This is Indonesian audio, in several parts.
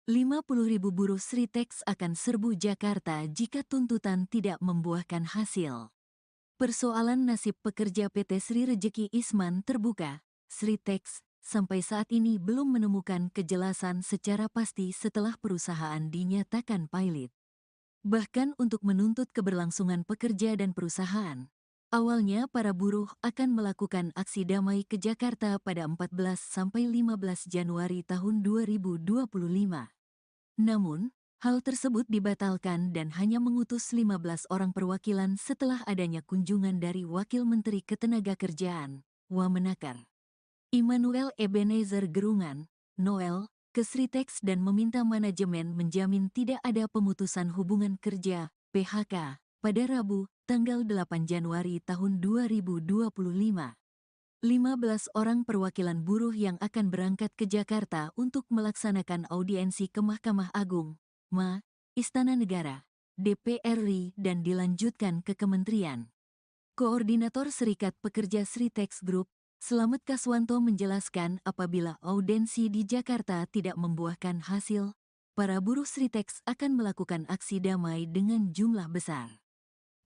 50.000 buruh Sritex akan serbu Jakarta jika tuntutan tidak membuahkan hasil. Persoalan nasib pekerja PT Sri Rejeki Isman terbuka. Sritex sampai saat ini belum menemukan kejelasan secara pasti setelah perusahaan dinyatakan pailit. Bahkan untuk menuntut keberlangsungan pekerja dan perusahaan, awalnya para buruh akan melakukan aksi damai ke Jakarta pada 14–15 Januari tahun 2025. Namun, hal tersebut dibatalkan dan hanya mengutus 15 orang perwakilan setelah adanya kunjungan dari Wakil Menteri Ketenagakerjaan, Wamenakar, Immanuel Ebenezer Gerungan, Noel, ke Sritex dan meminta manajemen menjamin tidak ada pemutusan hubungan kerja, PHK, pada Rabu, tanggal 8 Januari tahun 2025. 15 orang perwakilan buruh yang akan berangkat ke Jakarta untuk melaksanakan audiensi ke Mahkamah Agung, MA, Istana Negara, DPR RI dan dilanjutkan ke Kementerian. Koordinator Serikat Pekerja Sritex Group, Slamet Kaswanto menjelaskan apabila audiensi di Jakarta tidak membuahkan hasil, para buruh Sritex akan melakukan aksi damai dengan jumlah besar.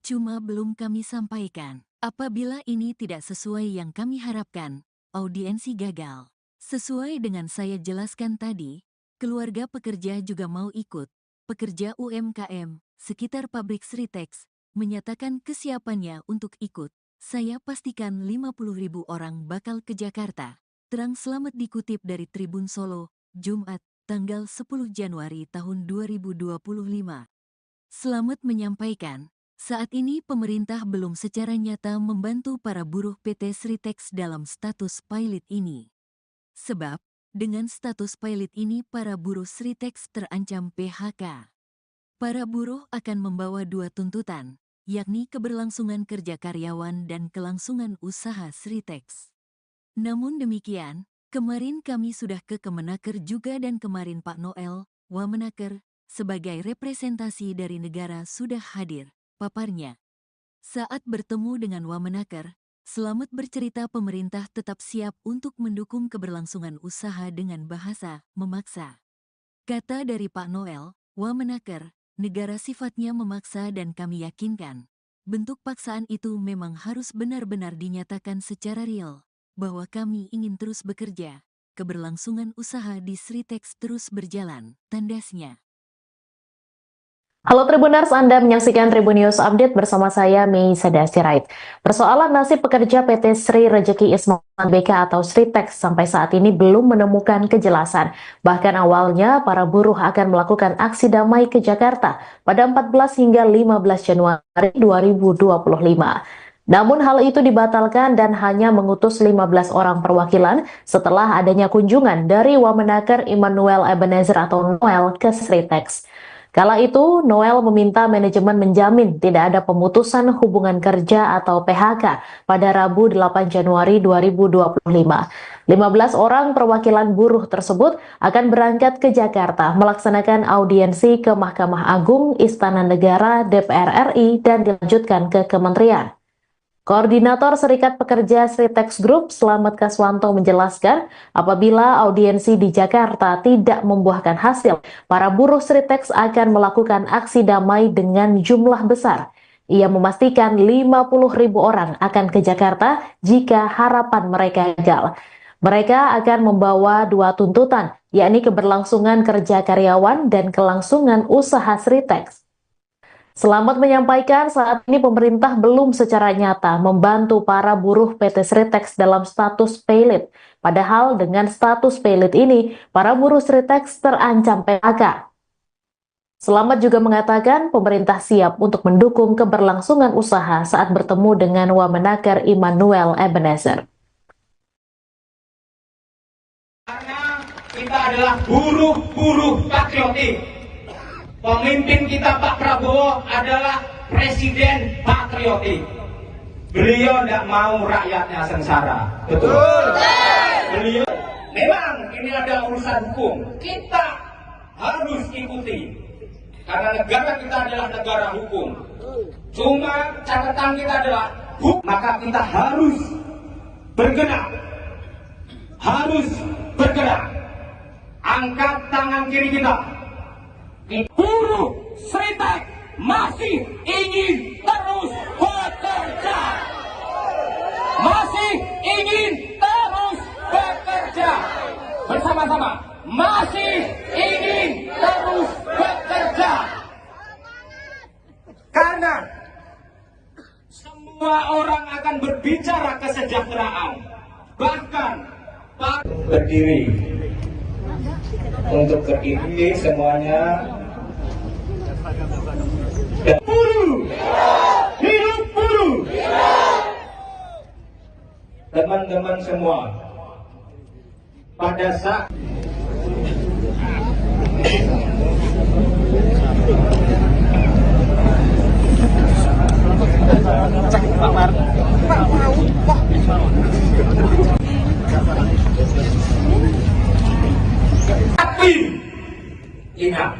Cuma belum kami sampaikan, apabila ini tidak sesuai yang kami harapkan, audiensi gagal. Sesuai dengan saya jelaskan tadi, keluarga pekerja juga mau ikut. Pekerja UMKM sekitar pabrik Sritex menyatakan kesiapannya untuk ikut. Saya pastikan 50.000 orang bakal ke Jakarta. Terang Slamet dikutip dari Tribun Solo, Jumat, tanggal 10 Januari tahun 2025. Slamet menyampaikan, saat ini pemerintah belum secara nyata membantu para buruh PT Sritex dalam status pilot ini. Sebab, dengan status pilot ini para buruh Sritex terancam PHK. Para buruh akan membawa dua tuntutan, yakni keberlangsungan kerja karyawan dan kelangsungan usaha Sritex. Namun demikian, kemarin kami sudah ke Kemenaker juga dan kemarin Pak Noel, Wamenaker, sebagai representasi dari negara sudah hadir, paparnya. Saat bertemu dengan Wamenaker, Slamet bercerita pemerintah tetap siap untuk mendukung keberlangsungan usaha dengan bahasa memaksa. Kata dari Pak Noel, Wamenaker, negara sifatnya memaksa dan kami yakinkan, bentuk paksaan itu memang harus benar-benar dinyatakan secara real, bahwa kami ingin terus bekerja, keberlangsungan usaha di Sritex terus berjalan, tandasnya. Halo Tribuners, Anda menyaksikan Tribun News Update bersama saya, Meisada Sirait. Persoalan nasib pekerja PT Sri Rejeki Isman BK atau Sritex sampai saat ini belum menemukan kejelasan. Bahkan awalnya para buruh akan melakukan aksi damai ke Jakarta pada 14 hingga 15 Januari 2025. Namun hal itu dibatalkan dan hanya mengutus 15 orang perwakilan setelah adanya kunjungan dari Wamenaker Immanuel Ebenezer atau Noel ke Sritex. Kala itu, Noel meminta manajemen menjamin tidak ada pemutusan hubungan kerja atau PHK pada Rabu 8 Januari 2025. 15 orang perwakilan buruh tersebut akan berangkat ke Jakarta melaksanakan audiensi ke Mahkamah Agung, Istana Negara, DPR RI, dan dilanjutkan ke Kementerian. Koordinator Serikat Pekerja Sritex Group, Slamet Kaswanto menjelaskan, apabila audiensi di Jakarta tidak membuahkan hasil, para buruh Sritex akan melakukan aksi damai dengan jumlah besar. Ia memastikan 50.000 orang akan ke Jakarta jika harapan mereka gagal. Mereka akan membawa dua tuntutan, yakni keberlangsungan kerja karyawan dan kelangsungan usaha Sritex. Slamet menyampaikan saat ini pemerintah belum secara nyata membantu para buruh PT Sritex dalam status pilot. Padahal dengan status pilot ini, para buruh Sritex terancam PHK. Slamet juga mengatakan pemerintah siap untuk mendukung keberlangsungan usaha saat bertemu dengan Wamenaker Immanuel Ebenezer. Karena kita adalah buruh-buruh patriotik. Pemimpin kita Pak Prabowo adalah presiden patriotik. Beliau tidak mau rakyatnya sengsara. Betul. Beliau memang ini adalah urusan hukum. Kita harus ikuti. Karena negara kita adalah negara hukum. Cuma catatan kita adalah hukum. Maka kita harus bergerak. Harus bergerak. Angkat tangan kiri kita. Buruh Sritek masih ingin terus bekerja. Masih ingin terus bekerja. Bersama-sama. Masih ingin terus bekerja. Karena semua orang akan berbicara kesejahteraan. Bahkan berdiri. Untuk berdiri semuanya. Dan buruh. Hidup buruh. Teman-teman semua. Pada saat tapi ingat,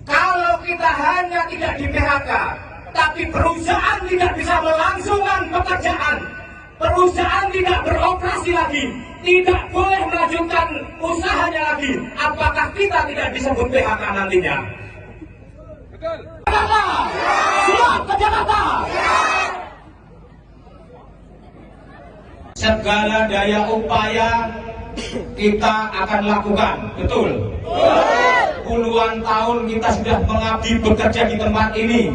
kalau kita hanya tidak di PHK, tapi perusahaan tidak bisa melangsungkan pekerjaan, perusahaan tidak beroperasi lagi, tidak boleh melanjutkan usahanya lagi, apakah kita tidak disebut PHK nantinya? Jakarta! Siap ke Jakarta! Segala daya upaya kita akan lakukan, betul? Puluhan tahun kita sudah mengabdi bekerja di tempat ini.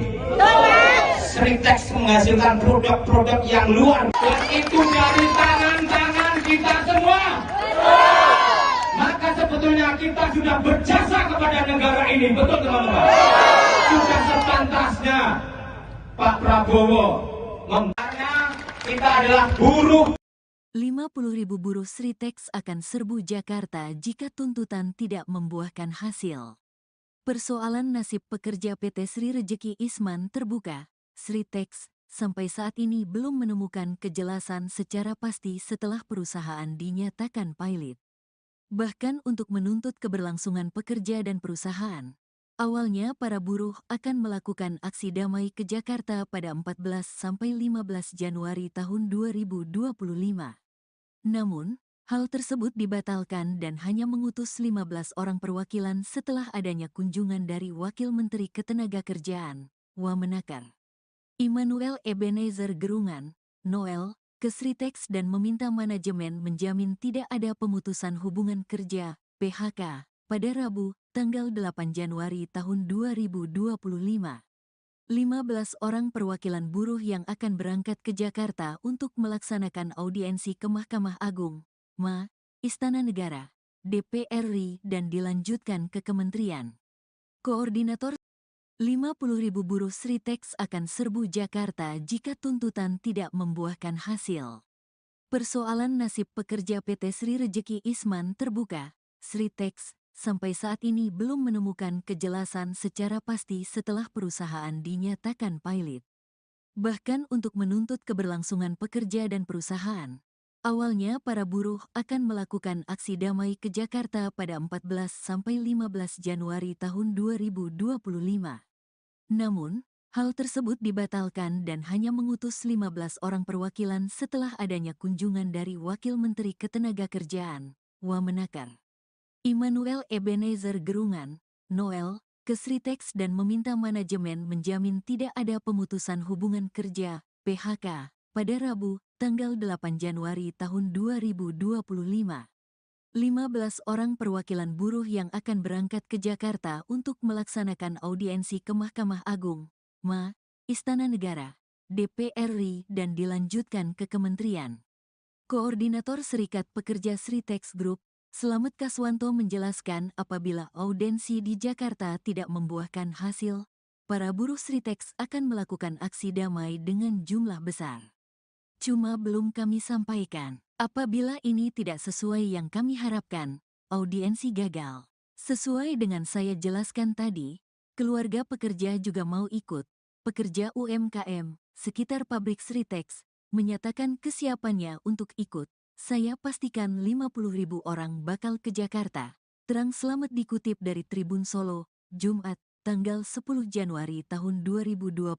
Sritek menghasilkan produk-produk yang luar biasa, itu dari tangan-tangan kita semua. Maka sebetulnya kita sudah berjasa kepada negara ini, betul teman-teman? Sudah sepantasnya Pak Prabowo membantu kita adalah buruh. 50.000 buruh Sritek akan serbu Jakarta jika tuntutan tidak membuahkan hasil. Persoalan nasib pekerja PT Sri Rejeki Isman terbuka. Sritek sampai saat ini belum menemukan kejelasan secara pasti setelah perusahaan dinyatakan pilot. Bahkan untuk menuntut keberlangsungan pekerja dan perusahaan, awalnya para buruh akan melakukan aksi damai ke Jakarta pada 14–15 Januari tahun 2025. Namun, hal tersebut dibatalkan dan hanya mengutus 15 orang perwakilan setelah adanya kunjungan dari Wakil Menteri Ketenagakerjaan, Wamenakar, Immanuel Ebenezer Gerungan, Noel, ke Sritek dan meminta manajemen menjamin tidak ada pemutusan hubungan kerja, PHK, pada Rabu, tanggal 8 Januari tahun 2025. 15 orang perwakilan buruh yang akan berangkat ke Jakarta untuk melaksanakan audiensi ke Mahkamah Agung, MA, Istana Negara, DPR RI dan dilanjutkan ke Kementerian. Koordinator 50.000 buruh Sritek akan serbu Jakarta jika tuntutan tidak membuahkan hasil. Persoalan nasib pekerja PT Sri Rejeki Isman terbuka. Sritek sampai saat ini belum menemukan kejelasan secara pasti setelah perusahaan dinyatakan pilot. Bahkan untuk menuntut keberlangsungan pekerja dan perusahaan, awalnya para buruh akan melakukan aksi damai ke Jakarta pada 14–15 Januari tahun 2025. Namun, hal tersebut dibatalkan dan hanya mengutus 15 orang perwakilan setelah adanya kunjungan dari Wakil Menteri Ketenagakerjaan, Wamenakar, Immanuel Ebenezer Gerungan, Noel, ke Sritek dan meminta manajemen menjamin tidak ada pemutusan hubungan kerja, PHK, pada Rabu, tanggal 8 Januari tahun 2025. 15 orang perwakilan buruh yang akan berangkat ke Jakarta untuk melaksanakan audiensi ke Mahkamah Agung, MA, Istana Negara, DPR RI dan dilanjutkan ke Kementerian. Koordinator Serikat Pekerja Sritek Group, Slamet Kaswanto menjelaskan apabila audiensi di Jakarta tidak membuahkan hasil, para buruh Sritek akan melakukan aksi damai dengan jumlah besar. Cuma belum kami sampaikan, apabila ini tidak sesuai yang kami harapkan, audiensi gagal. Sesuai dengan saya jelaskan tadi, keluarga pekerja juga mau ikut. Pekerja UMKM sekitar pabrik Sritek menyatakan kesiapannya untuk ikut. Saya pastikan 50.000 orang bakal ke Jakarta. Terang Slamet dikutip dari Tribun Solo, Jumat, tanggal 10 Januari tahun 2025.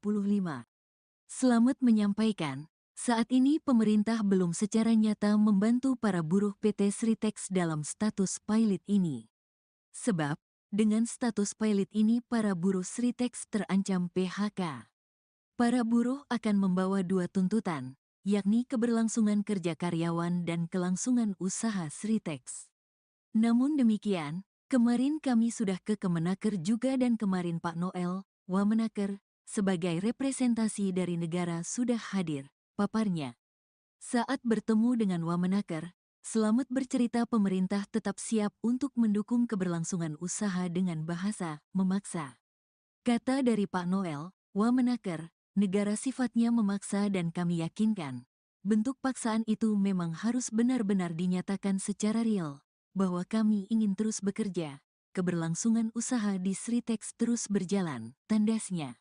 Slamet menyampaikan, saat ini pemerintah belum secara nyata membantu para buruh PT Sritek dalam status pilot ini. Sebab, dengan status pilot ini para buruh Sritex terancam PHK. Para buruh akan membawa dua tuntutan, yakni keberlangsungan kerja karyawan dan kelangsungan usaha Sritex. Namun demikian, kemarin kami sudah ke Kemenaker juga dan kemarin Pak Noel, Wamenaker, sebagai representasi dari negara sudah hadir, paparnya. Saat bertemu dengan Wamenaker, Slamet bercerita pemerintah tetap siap untuk mendukung keberlangsungan usaha dengan bahasa memaksa. Kata dari Pak Noel, Wamenaker, negara sifatnya memaksa dan kami yakinkan, bentuk paksaan itu memang harus benar-benar dinyatakan secara real, bahwa kami ingin terus bekerja, keberlangsungan usaha di Sritex terus berjalan, tandasnya.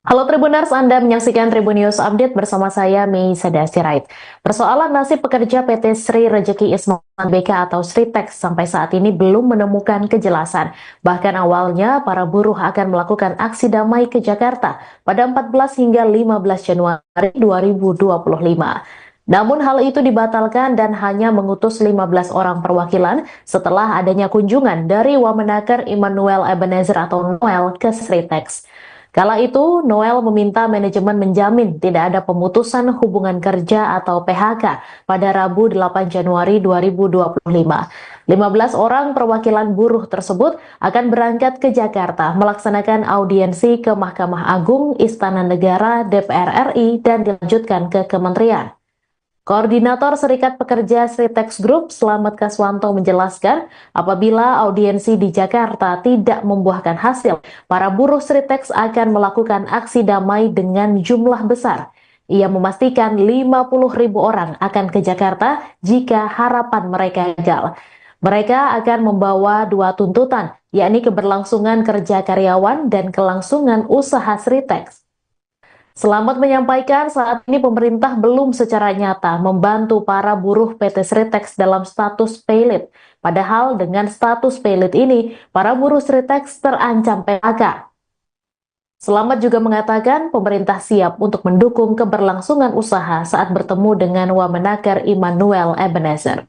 Halo Tribuners, Anda menyaksikan Tribun News Update bersama saya, Mei Sadasirait. Persoalan nasib pekerja PT Sri Rejeki Isman BK atau Sritex sampai saat ini belum menemukan kejelasan. Bahkan awalnya, para buruh akan melakukan aksi damai ke Jakarta pada 14 hingga 15 Januari 2025. Namun hal itu dibatalkan dan hanya mengutus 15 orang perwakilan setelah adanya kunjungan dari Wamenaker Immanuel Ebenezer atau Noel ke Sritex. Kala itu, Noel meminta manajemen menjamin tidak ada pemutusan hubungan kerja atau PHK pada Rabu 8 Januari 2025. 15 orang perwakilan buruh tersebut akan berangkat ke Jakarta melaksanakan audiensi ke Mahkamah Agung, Istana Negara, DPR RI, dan dilanjutkan ke Kementerian. Koordinator Serikat Pekerja Sritex Group, Slamet Kaswanto menjelaskan, apabila audiensi di Jakarta tidak membuahkan hasil, para buruh Sritex akan melakukan aksi damai dengan jumlah besar. Ia memastikan 50.000 orang akan ke Jakarta jika harapan mereka gagal. Mereka akan membawa dua tuntutan, yakni keberlangsungan kerja karyawan dan kelangsungan usaha Sritex. Slamet menyampaikan saat ini pemerintah belum secara nyata membantu para buruh PT Sritex dalam status pilot. Padahal dengan status pilot ini, para buruh Sritex terancam PHK. Slamet juga mengatakan pemerintah siap untuk mendukung keberlangsungan usaha saat bertemu dengan Wamenaker Immanuel Ebenezer.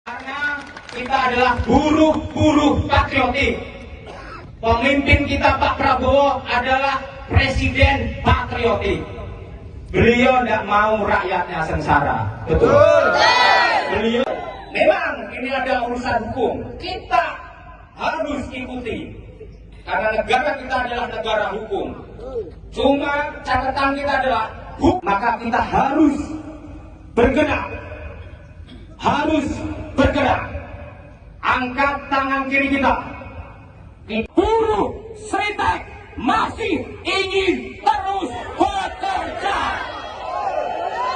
Karena kita adalah buruh-buruh patriotik. Pemimpin kita Pak Prabowo adalah presiden patriotik. Beliau tidak mau rakyatnya sengsara. Betul. Beliau memang ini ada urusan hukum. Kita harus ikuti. Karena negara kita adalah negara hukum. Cuma catatan kita adalah hukum. Maka kita harus bergerak. Harus bergerak. Angkat tangan kiri kita. Buruh Sritex masih ingin terus bekerja.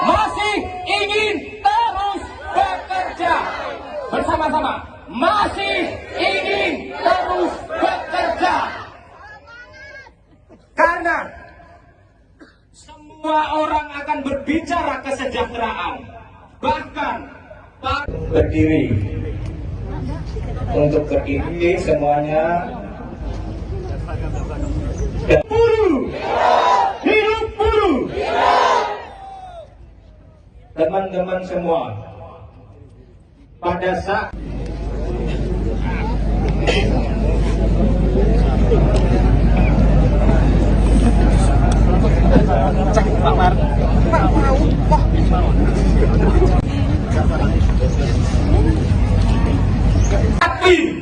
Masih ingin terus bekerja. Bersama-sama. Masih ingin terus bekerja. Karena semua orang akan berbicara kesejahteraan. Bahkan berdiri. Untuk berdiri semuanya. Dan buruh, hidup buruh. Teman-teman semua, pada saat tapi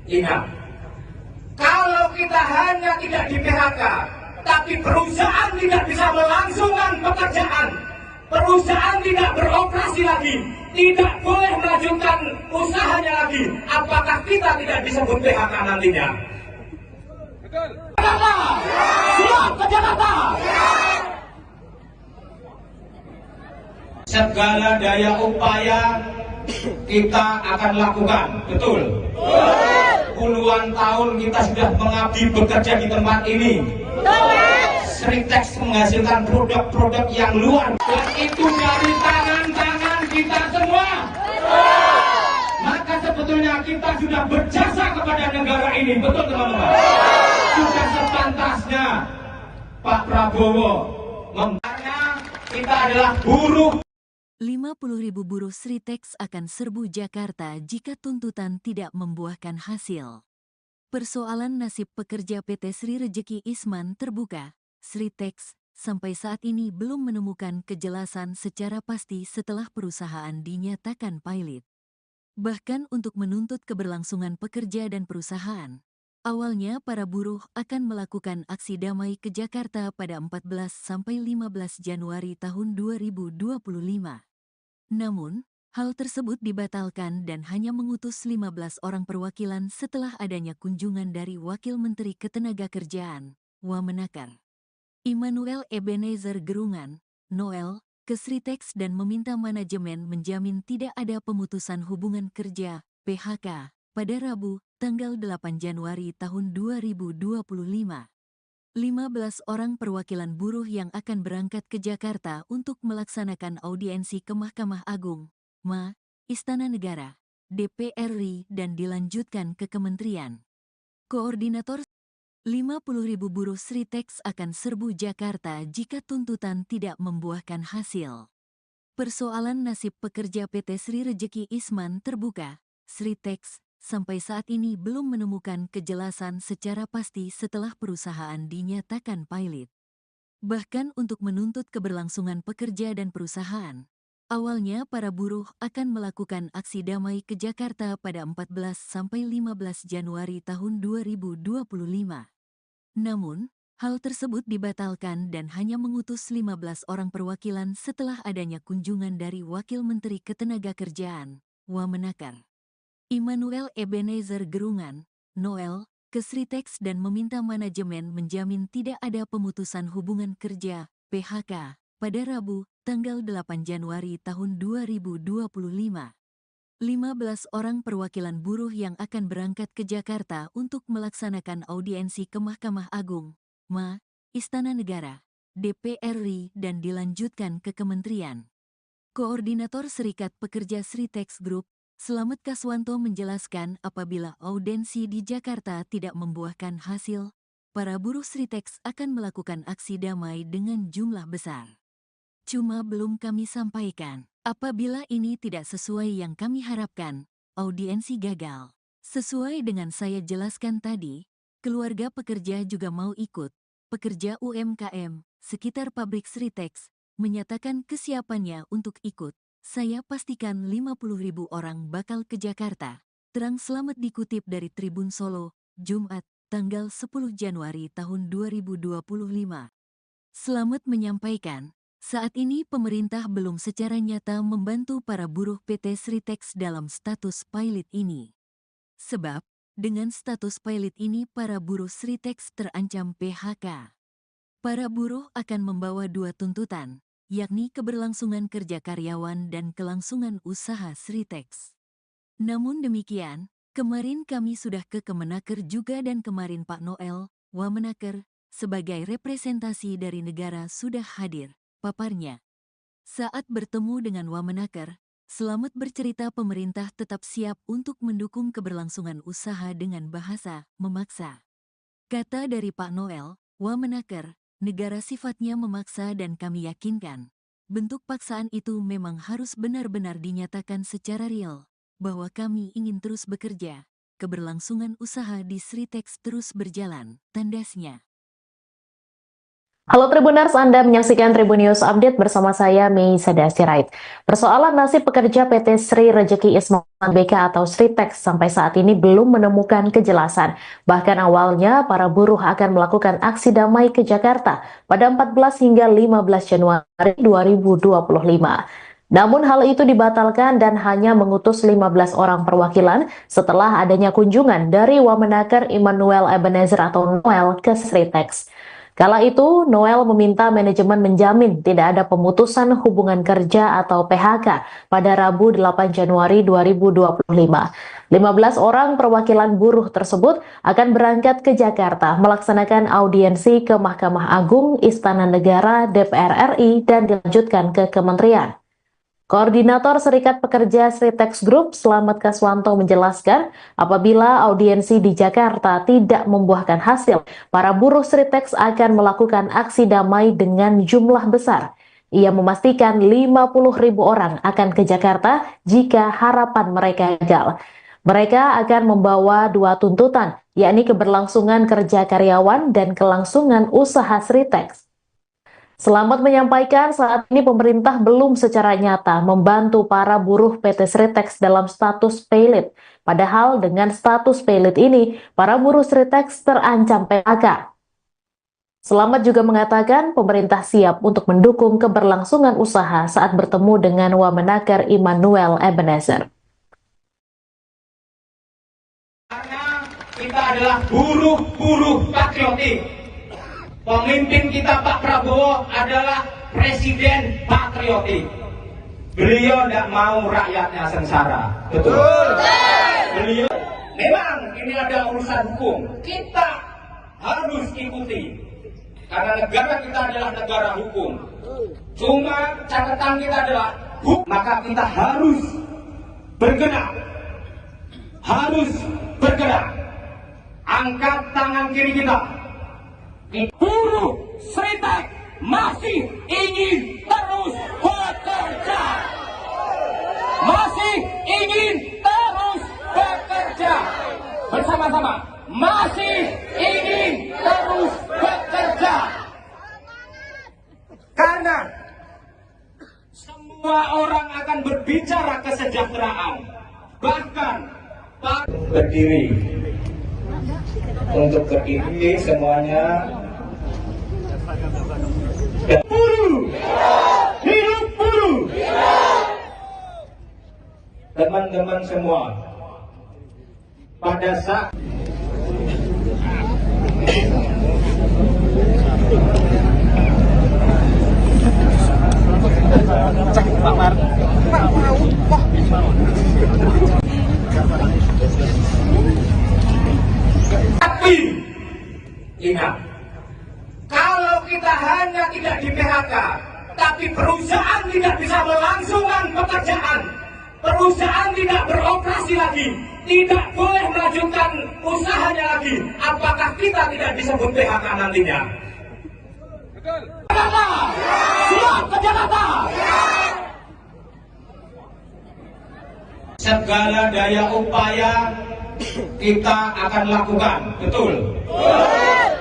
ingat, kalau kita hanya tidak di PHK, tapi perusahaan tidak bisa melangsungkan pekerjaan, perusahaan tidak beroperasi lagi, tidak boleh melanjutkan usahanya lagi, apakah kita tidak disebut PHK nantinya? Jakarta! Siap ke Jakarta! Segala daya upaya kita akan lakukan, betul? Puluhan tahun kita sudah mengabdi bekerja di tempat ini. Sritex menghasilkan produk-produk yang luar biasa. Dan itu dari tangan-tangan kita semua. Maka sebetulnya kita sudah berjasa kepada negara ini, betul teman-teman? Sudah sepantasnya Pak Prabowo karena kita adalah buruh 50.000 buruh Sritex akan serbu Jakarta jika tuntutan tidak membuahkan hasil. Persoalan nasib pekerja PT Sri Rejeki Isman terbuka. Sritex sampai saat ini belum menemukan kejelasan secara pasti setelah perusahaan dinyatakan pilot. Bahkan untuk menuntut keberlangsungan pekerja dan perusahaan, awalnya para buruh akan melakukan aksi damai ke Jakarta pada 14–15 Januari tahun 2025. Namun, hal tersebut dibatalkan dan hanya mengutus 15 orang perwakilan setelah adanya kunjungan dari Wakil Menteri Ketenagakerjaan, Wamenakar, Immanuel Ebenezer Gerungan, Noel, ke Sritex dan meminta manajemen menjamin tidak ada pemutusan hubungan kerja, PHK, pada Rabu, tanggal 8 Januari tahun 2025. 15 orang perwakilan buruh yang akan berangkat ke Jakarta untuk melaksanakan audiensi ke Mahkamah Agung, MA, Istana Negara, DPR RI dan dilanjutkan ke Kementerian. Koordinator 50.000 buruh Sritex akan serbu Jakarta jika tuntutan tidak membuahkan hasil. Persoalan nasib pekerja PT Sri Rejeki Isman terbuka. Sritex sampai saat ini belum menemukan kejelasan secara pasti setelah perusahaan dinyatakan pilot. Bahkan untuk menuntut keberlangsungan pekerja dan perusahaan, awalnya para buruh akan melakukan aksi damai ke Jakarta pada 14–15 Januari tahun 2025. Namun, hal tersebut dibatalkan dan hanya mengutus 15 orang perwakilan setelah adanya kunjungan dari Wakil Menteri Ketenagakerjaan, Wamenakar, Immanuel Ebenezer Gerungan, Noel, ke Sritex dan meminta manajemen menjamin tidak ada pemutusan hubungan kerja, PHK, pada Rabu, tanggal 8 Januari tahun 2025. 15 orang perwakilan buruh yang akan berangkat ke Jakarta untuk melaksanakan audiensi ke Mahkamah Agung, MA, Istana Negara, DPR RI dan dilanjutkan ke Kementerian. Koordinator Serikat Pekerja Sritex Group, Slamet Kaswanto menjelaskan apabila audiensi di Jakarta tidak membuahkan hasil, para buruh Sritex akan melakukan aksi damai dengan jumlah besar. Cuma belum kami sampaikan, apabila ini tidak sesuai yang kami harapkan, audiensi gagal. Sesuai dengan saya jelaskan tadi, keluarga pekerja juga mau ikut. Pekerja UMKM sekitar pabrik Sritex menyatakan kesiapannya untuk ikut. Saya pastikan 50.000 orang bakal ke Jakarta. Terang Slamet dikutip dari Tribun Solo, Jumat, tanggal 10 Januari tahun 2025. Slamet menyampaikan, saat ini pemerintah belum secara nyata membantu para buruh PT Sritex dalam status pilot ini. Sebab, dengan status pilot ini para buruh Sritex terancam PHK. Para buruh akan membawa dua tuntutan, yakni keberlangsungan kerja karyawan dan kelangsungan usaha Sritex. Namun demikian, kemarin kami sudah ke Kemenaker juga dan kemarin Pak Noel, Wamenaker, sebagai representasi dari negara sudah hadir, paparnya. Saat bertemu dengan Wamenaker, Slamet bercerita pemerintah tetap siap untuk mendukung keberlangsungan usaha dengan bahasa memaksa. Kata dari Pak Noel, Wamenaker, negara sifatnya memaksa dan kami yakinkan, bentuk paksaan itu memang harus benar-benar dinyatakan secara real, bahwa kami ingin terus bekerja, keberlangsungan usaha di Sritex terus berjalan, tandasnya. Halo Tribuners, Anda menyaksikan Tribun News Update bersama saya, Mei Sadasirait. Persoalan nasib pekerja PT Sri Rejeki Isman BK atau Sritex sampai saat ini belum menemukan kejelasan. Bahkan awalnya para buruh akan melakukan aksi damai ke Jakarta pada 14 hingga 15 Januari 2025. Namun hal itu dibatalkan dan hanya mengutus 15 orang perwakilan setelah adanya kunjungan dari Wamenaker Immanuel Ebenezer atau Noel ke Sritex. Kala itu, Noel meminta manajemen menjamin tidak ada pemutusan hubungan kerja atau PHK pada Rabu 8 Januari 2025. 15 orang perwakilan buruh tersebut akan berangkat ke Jakarta melaksanakan audiensi ke Mahkamah Agung, Istana Negara, DPR RI, dan dilanjutkan ke Kementerian. Koordinator Serikat Pekerja Sritex Group, Slamet Kaswanto menjelaskan, apabila audiensi di Jakarta tidak membuahkan hasil, para buruh Sritex akan melakukan aksi damai dengan jumlah besar. Ia memastikan 50.000 orang akan ke Jakarta jika harapan mereka gagal. Mereka akan membawa dua tuntutan, yakni keberlangsungan kerja karyawan dan kelangsungan usaha Sritex. Selamat menyampaikan saat ini pemerintah belum secara nyata membantu para buruh PT Sritex dalam status paylit. Padahal dengan status paylit ini, para buruh Sritex terancam PHK. Selamat juga mengatakan pemerintah siap untuk mendukung keberlangsungan usaha saat bertemu dengan Wamenaker Immanuel Ebenezer. Karena kita adalah buruh-buruh patriotik. Pemimpin kita Pak Prabowo adalah presiden patriotik. Beliau tidak mau rakyatnya sengsara. Betul. Beliau memang ini ada urusan hukum. Kita harus ikuti. Karena negara kita adalah negara hukum. Cuma catatan kita adalah hukum. Maka kita harus bergerak. Harus bergerak. Angkat tangan kiri kita. Buruh Sritex masih ingin terus bekerja. Masih ingin terus bekerja. Bersama-sama. Masih ingin terus bekerja. Karena semua orang akan berbicara kesejahteraan. Bahkan berdiri. Untuk berdiri semuanya. Buruh. Hidup buruh. Teman-teman semua. Pada saat tapi ingat, kalau kita hanya tidak di PHK, tapi perusahaan tidak bisa melangsungkan pekerjaan, perusahaan tidak beroperasi lagi, tidak boleh melanjutkan usahanya lagi, apakah kita tidak disebut PHK nantinya? Jakarta! Siap ke Jakarta! Segala daya upaya kita akan lakukan, betul?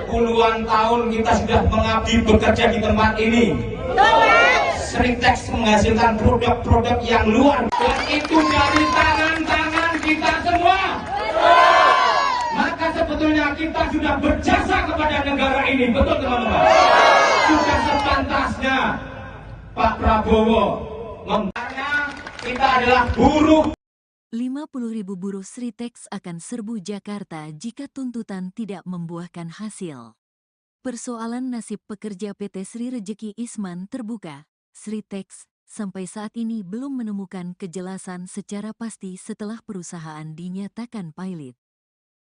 Puluhan tahun kita sudah mengabdi bekerja di tempat ini. Sritex menghasilkan produk-produk yang luar biasa. Dan itu dari tangan-tangan kita semua. Maka sebetulnya kita sudah berjasa kepada negara ini, betul teman-teman? Sudah sepantasnya Pak Prabowo karena kita adalah buruh. 50.000 buruh Sritex akan serbu Jakarta jika tuntutan tidak membuahkan hasil. Persoalan nasib pekerja PT Sri Rejeki Isman terbuka. Sritex sampai saat ini belum menemukan kejelasan secara pasti setelah perusahaan dinyatakan pailit.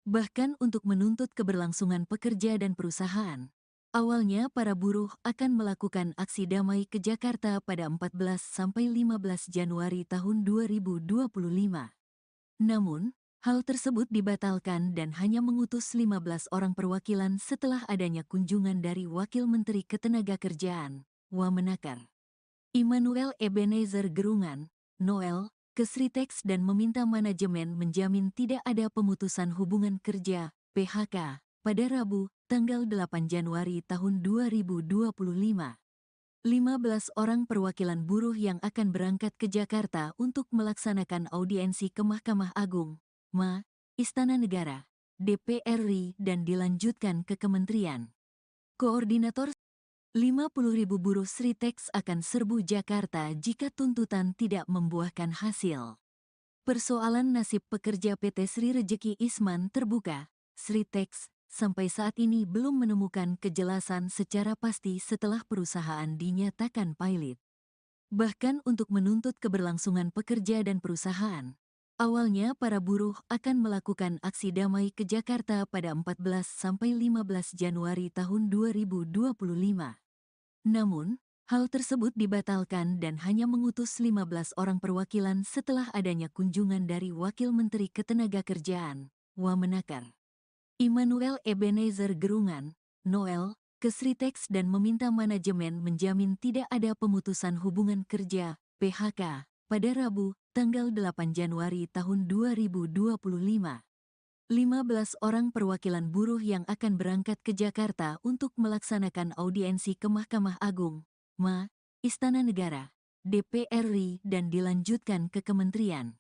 Bahkan untuk menuntut keberlangsungan pekerja dan perusahaan, awalnya para buruh akan melakukan aksi damai ke Jakarta pada 14–15 Januari tahun 2025. Namun, hal tersebut dibatalkan dan hanya mengutus 15 orang perwakilan setelah adanya kunjungan dari Wakil Menteri Ketenagakerjaan, Wamenaker Immanuel Ebenezer Gerungan, Noel, ke Sritex dan meminta manajemen menjamin tidak ada pemutusan hubungan kerja, PHK, pada Rabu, tanggal 8 Januari tahun 2025. 15 orang perwakilan buruh yang akan berangkat ke Jakarta untuk melaksanakan audiensi ke Mahkamah Agung, MA, Istana Negara, DPR RI dan dilanjutkan ke Kementerian. Koordinator 50.000 buruh Sritex akan serbu Jakarta jika tuntutan tidak membuahkan hasil. Persoalan nasib pekerja PT Sri Rejeki Isman terbuka. Sritex sampai saat ini belum menemukan kejelasan secara pasti setelah perusahaan dinyatakan pailit. Bahkan untuk menuntut keberlangsungan pekerja dan perusahaan, awalnya para buruh akan melakukan aksi damai ke Jakarta pada 14–15 Januari tahun 2025. Namun, hal tersebut dibatalkan dan hanya mengutus 15 orang perwakilan setelah adanya kunjungan dari Wakil Menteri Ketenagakerjaan, Wamenaker Immanuel Ebenezer Gerungan, Noel, ke Sritex dan meminta manajemen menjamin tidak ada pemutusan hubungan kerja (PHK) pada Rabu, tanggal 8 Januari tahun 2025. 15 orang perwakilan buruh yang akan berangkat ke Jakarta untuk melaksanakan audiensi ke Mahkamah Agung, MA, Istana Negara, DPR RI dan dilanjutkan ke Kementerian.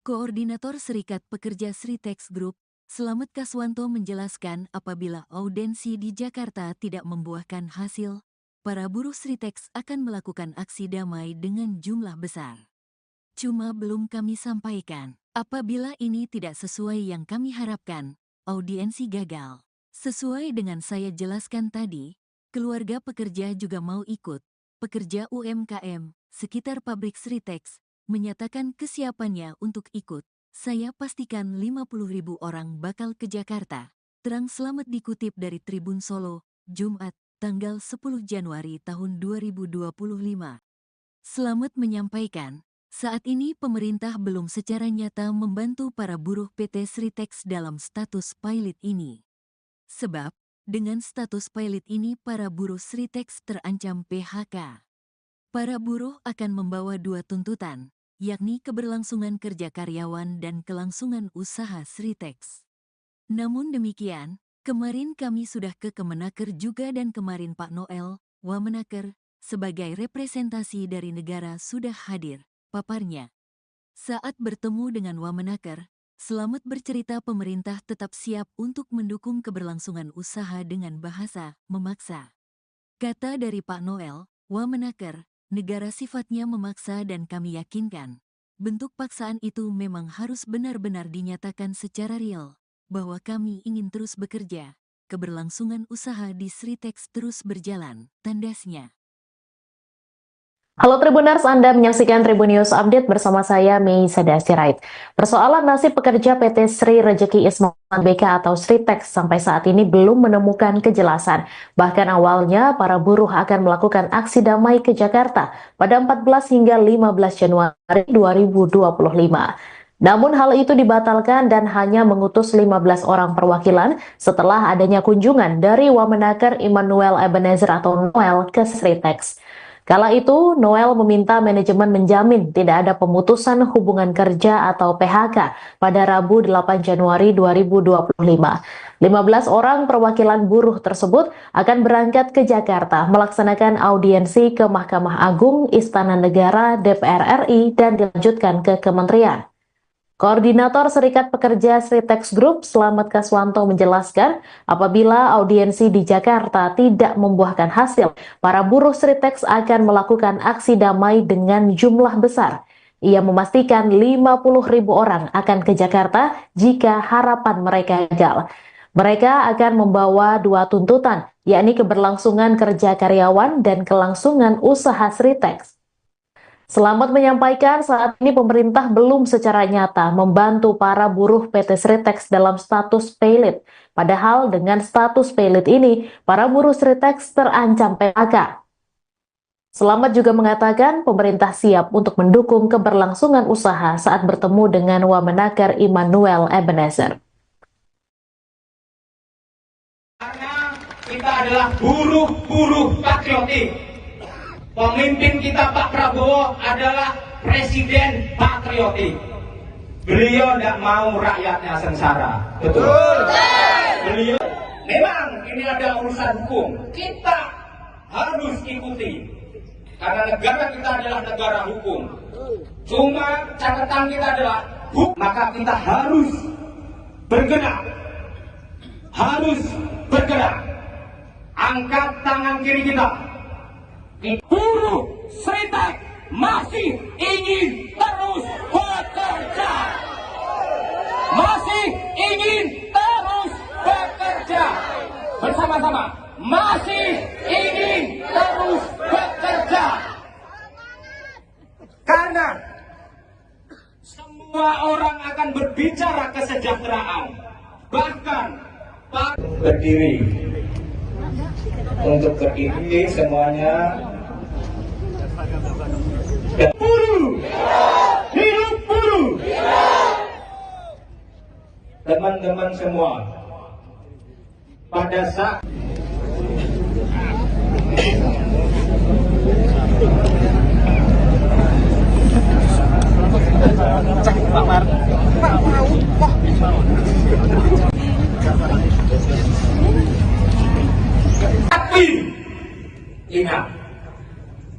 Koordinator Serikat Pekerja Sritex Group, Slamet Kaswanto menjelaskan apabila audiensi di Jakarta tidak membuahkan hasil, para buruh Sritex akan melakukan aksi damai dengan jumlah besar. Cuma belum kami sampaikan, apabila ini tidak sesuai yang kami harapkan, audiensi gagal. Sesuai dengan saya jelaskan tadi, keluarga pekerja juga mau ikut. Pekerja UMKM sekitar pabrik Sritex menyatakan kesiapannya untuk ikut. Saya pastikan 50.000 orang bakal ke Jakarta. Terang Slamet dikutip dari Tribun Solo, Jumat, tanggal 10 Januari tahun 2025. Slamet menyampaikan, saat ini pemerintah belum secara nyata membantu para buruh PT Sritex dalam status pilot ini. Sebab, dengan status pilot ini para buruh Sritex terancam PHK. Para buruh akan membawa dua tuntutan, yakni keberlangsungan kerja karyawan dan kelangsungan usaha Sritex. Namun demikian, kemarin kami sudah ke Kemenaker juga dan kemarin Pak Noel, Wamenaker, sebagai representasi dari negara sudah hadir, paparnya. Saat bertemu dengan Wamenaker, Slamet bercerita pemerintah tetap siap untuk mendukung keberlangsungan usaha dengan bahasa memaksa. Kata dari Pak Noel, Wamenaker, negara sifatnya memaksa dan kami yakinkan, bentuk paksaan itu memang harus benar-benar dinyatakan secara real, bahwa kami ingin terus bekerja, keberlangsungan usaha di Sritex terus berjalan, tandasnya. Halo Tribuners, Anda menyaksikan Tribun News Update bersama saya, Mei Sadasirait. Persoalan nasib pekerja PT Sri Rejeki Isman BK atau Sritex sampai saat ini belum menemukan kejelasan. Bahkan awalnya para buruh akan melakukan aksi damai ke Jakarta pada 14 hingga 15 Januari 2025. Namun hal itu dibatalkan dan hanya mengutus 15 orang perwakilan setelah adanya kunjungan dari Wamenaker Immanuel Ebenezer atau Noel ke Sritex. Kala itu, Noel meminta manajemen menjamin tidak ada pemutusan hubungan kerja atau PHK pada Rabu 8 Januari 2025. 15 orang perwakilan buruh tersebut akan berangkat ke Jakarta melaksanakan audiensi ke Mahkamah Agung, Istana Negara, DPR RI, dan dilanjutkan ke Kementerian. Koordinator Serikat Pekerja Sritex Group, Slamet Kaswanto menjelaskan, apabila audiensi di Jakarta tidak membuahkan hasil, para buruh Sritex akan melakukan aksi damai dengan jumlah besar. Ia memastikan 50.000 orang akan ke Jakarta jika harapan mereka gagal. Mereka akan membawa dua tuntutan, yakni keberlangsungan kerja karyawan dan kelangsungan usaha Sritex. Slamet menyampaikan saat ini pemerintah belum secara nyata membantu para buruh PT Sritex dalam status pilot. Padahal dengan status pilot ini, para buruh Sritex terancam PHK. Slamet juga mengatakan pemerintah siap untuk mendukung keberlangsungan usaha saat bertemu dengan Wamenaker Immanuel Ebenezer. Karena kita adalah buruh-buruh patriotik. Pemimpin kita Pak Prabowo adalah presiden patriotik. Beliau tidak mau rakyatnya sengsara. Betul. Beliau memang ini ada urusan hukum. Kita harus ikuti. Karena negara kita adalah negara hukum. Cuma catatan kita adalah hukum. Maka kita harus bergerak. Harus bergerak. Angkat tangan kiri kita. Buruh Sritex masih ingin terus bekerja. Masih ingin terus bekerja. Bersama-sama. Masih ingin terus bekerja. Karena semua orang akan berbicara kesejahteraan. Bahkan berdiri. Untuk berdiri semuanya. Buruh, hidup buruh. Teman-teman semua, pada saat Tapi ingat,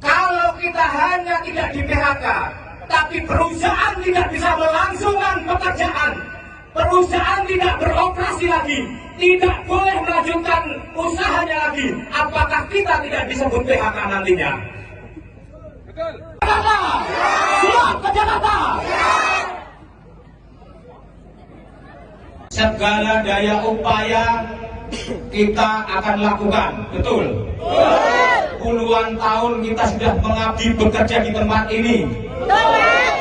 kalau kita hanya tidak di PHK, tapi perusahaan tidak bisa melangsungkan pekerjaan, perusahaan tidak beroperasi lagi, tidak boleh melanjutkan usahanya lagi, apakah kita tidak disebut PHK nantinya? Jakarta! Siap ke Jakarta! Segala daya upaya kita akan lakukan, betul? Puluhan tahun kita sudah mengabdi bekerja di tempat ini.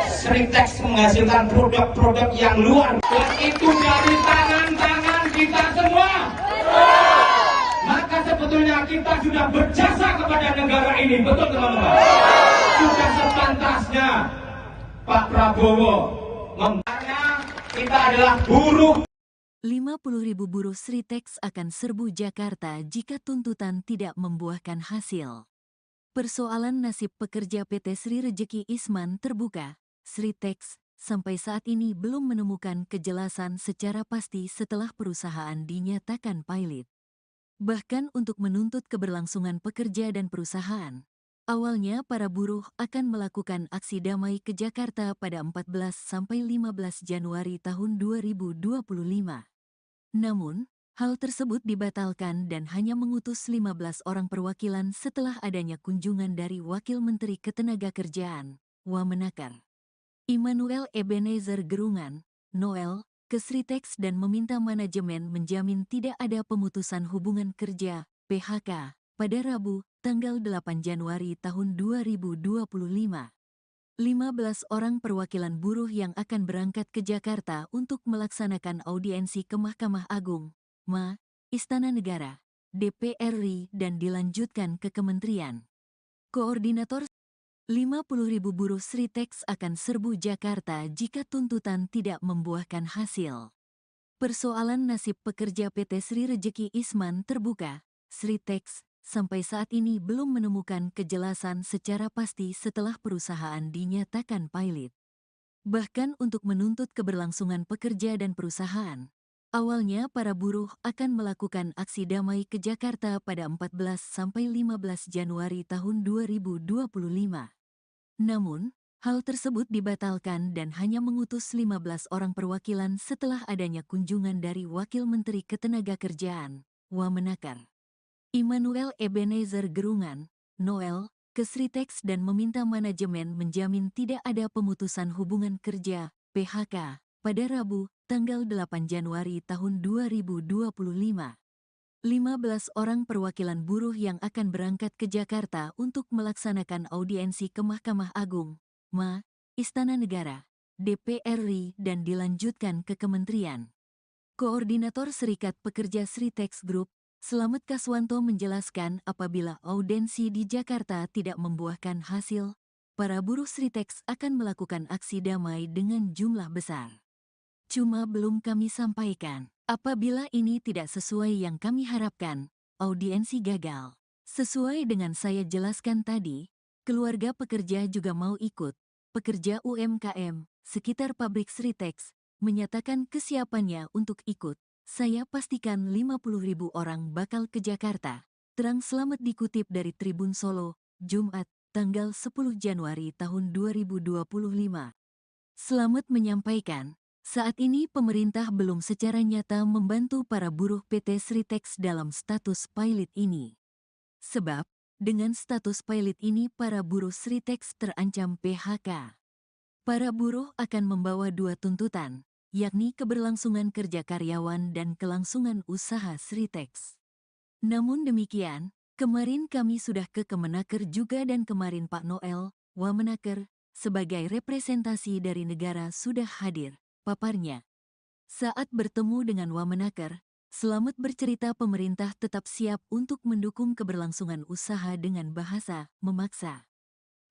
Sritex menghasilkan produk-produk yang luar biasa, itu dari tangan-tangan kita semua. Maka sebetulnya kita sudah berjasa kepada negara ini, betul teman-teman? Sudah sepantasnya Pak Prabowo membayarnya. Kita adalah buruh. 50.000 buruh Sritex akan serbu Jakarta jika tuntutan tidak membuahkan hasil. Persoalan nasib pekerja PT Sri Rejeki Isman terbuka. Sritex sampai saat ini belum menemukan kejelasan secara pasti setelah perusahaan dinyatakan pailit. Bahkan untuk menuntut keberlangsungan pekerja dan perusahaan, awalnya para buruh akan melakukan aksi damai ke Jakarta pada 14–15 Januari tahun 2025. Namun, hal tersebut dibatalkan dan hanya mengutus 15 orang perwakilan setelah adanya kunjungan dari Wakil Menteri Ketenagakerjaan, Wamenakar, Immanuel Ebenezer Gerungan, Noel, ke Sritex dan meminta manajemen menjamin tidak ada pemutusan hubungan kerja, PHK, pada Rabu, tanggal 8 Januari tahun 2025. 15 orang perwakilan buruh yang akan berangkat ke Jakarta untuk melaksanakan audiensi ke Mahkamah Agung, MA, Istana Negara, DPR RI dan dilanjutkan ke Kementerian. Koordinator 50.000 buruh Sritex akan serbu Jakarta jika tuntutan tidak membuahkan hasil. Persoalan nasib pekerja PT Sri Rejeki Isman terbuka. Sritex sampai saat ini belum menemukan kejelasan secara pasti setelah perusahaan dinyatakan pailit. Bahkan untuk menuntut keberlangsungan pekerja dan perusahaan, awalnya para buruh akan melakukan aksi damai ke Jakarta pada 14–15 Januari tahun 2025. Namun, hal tersebut dibatalkan dan hanya mengutus 15 orang perwakilan setelah adanya kunjungan dari Wakil Menteri Ketenagakerjaan, Wamenakar, Immanuel Ebenezer Gerungan, Noel, ke Sritex dan meminta manajemen menjamin tidak ada pemutusan hubungan kerja, PHK, pada Rabu, tanggal 8 Januari tahun 2025. 15 orang perwakilan buruh yang akan berangkat ke Jakarta untuk melaksanakan audiensi ke Mahkamah Agung, MA, Istana Negara, DPR RI dan dilanjutkan ke Kementerian. Koordinator Serikat Pekerja Sritex Group, Slamet Kaswanto menjelaskan apabila audiensi di Jakarta tidak membuahkan hasil, para buruh Sritex akan melakukan aksi damai dengan jumlah besar. Cuma belum kami sampaikan, apabila ini tidak sesuai yang kami harapkan, audiensi gagal. Sesuai dengan saya jelaskan tadi, keluarga pekerja juga mau ikut. Pekerja UMKM sekitar pabrik Sritex menyatakan kesiapannya untuk ikut. Saya pastikan 50.000 orang bakal ke Jakarta. Terang Slamet dikutip dari Tribun Solo, Jumat, tanggal 10 Januari tahun 2025. Slamet menyampaikan, saat ini pemerintah belum secara nyata membantu para buruh PT Sritex dalam status pilot ini. Sebab, dengan status pilot ini para buruh Sritex terancam PHK. Para buruh akan membawa dua tuntutan, yakni keberlangsungan kerja karyawan dan kelangsungan usaha Sritex. Namun demikian, kemarin kami sudah ke Kemenaker juga dan kemarin Pak Noel, Wamenaker, sebagai representasi dari negara sudah hadir, paparnya. Saat bertemu dengan Wamenaker, Slamet bercerita pemerintah tetap siap untuk mendukung keberlangsungan usaha dengan bahasa memaksa.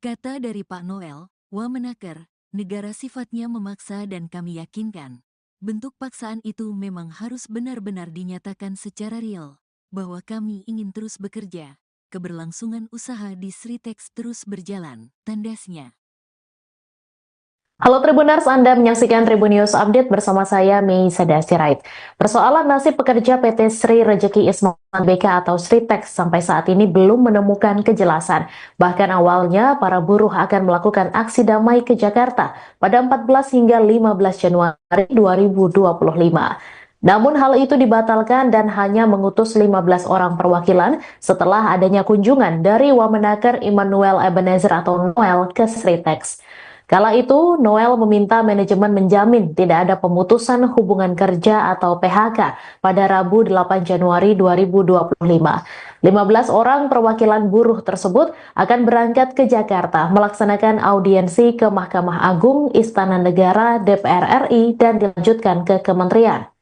Kata dari Pak Noel, Wamenaker, negara sifatnya memaksa dan kami yakinkan, bentuk paksaan itu memang harus benar-benar dinyatakan secara real, bahwa kami ingin terus bekerja, keberlangsungan usaha di Sritex terus berjalan, tandasnya. Halo Tribuners, Anda menyaksikan Tribun News Update bersama saya, Mei Sadasirait. Persoalan nasib pekerja PT Sri Rejeki Isman BK atau Sritex sampai saat ini belum menemukan kejelasan. Bahkan awalnya para buruh akan melakukan aksi damai ke Jakarta pada 14 hingga 15 Januari 2025. Namun hal itu dibatalkan dan hanya mengutus 15 orang perwakilan setelah adanya kunjungan dari Wamenaker Immanuel Ebenezer atau Noel ke Sritex. Kala itu, Noel meminta manajemen menjamin tidak ada pemutusan hubungan kerja atau PHK pada Rabu 8 Januari 2025. 15 orang perwakilan buruh tersebut akan berangkat ke Jakarta melaksanakan audiensi ke Mahkamah Agung, Istana Negara, DPR RI, dan dilanjutkan ke Kementerian.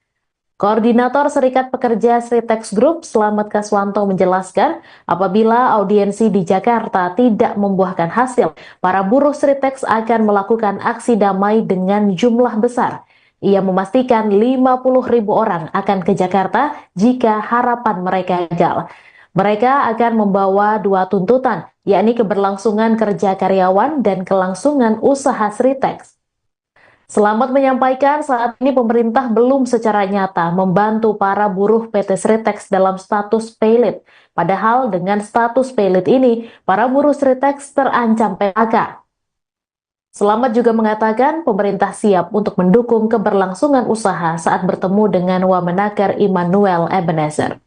Koordinator Serikat Pekerja Sritex Group, Slamet Kaswanto menjelaskan, apabila audiensi di Jakarta tidak membuahkan hasil, para buruh Sritex akan melakukan aksi damai dengan jumlah besar. Ia memastikan 50.000 orang akan ke Jakarta jika harapan mereka gagal. Mereka akan membawa dua tuntutan, yakni keberlangsungan kerja karyawan dan kelangsungan usaha Sritex. Slamet menyampaikan saat ini pemerintah belum secara nyata membantu para buruh PT Sritex dalam status paylit. Padahal dengan status paylit ini, para buruh Sritex terancam PHK. Slamet juga mengatakan pemerintah siap untuk mendukung keberlangsungan usaha saat bertemu dengan Wamenaker Immanuel Ebenezer.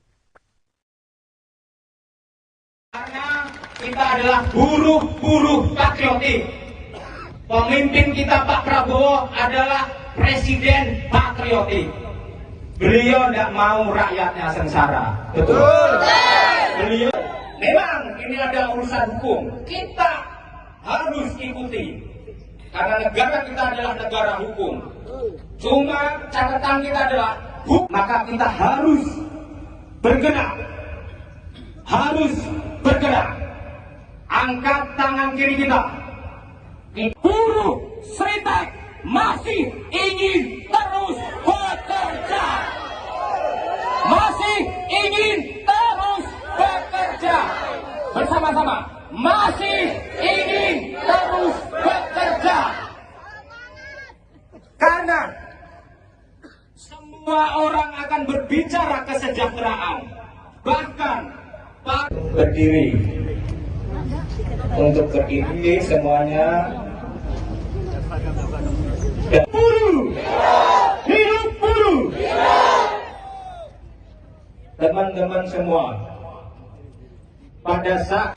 Karena kita adalah buruh-buruh patriotik. Pemimpin kita Pak Prabowo adalah presiden patriotik. Beliau tidak mau rakyatnya sengsara. Betul. Beliau memang ini ada urusan hukum. Kita harus ikuti. Karena negara kita adalah negara hukum. Cuma catatan kita adalah hukum. Maka kita harus bergerak. Harus bergerak. Angkat tangan kiri kita. Buruh Sritex masih ingin terus bekerja. Masih ingin terus bekerja. Bersama-sama. Masih ingin terus bekerja. Karena semua orang akan berbicara kesejahteraan. Bahkan berdiri. Untuk berdiri semuanya. Buruh, hidup buruh. Teman-teman semua, pada saat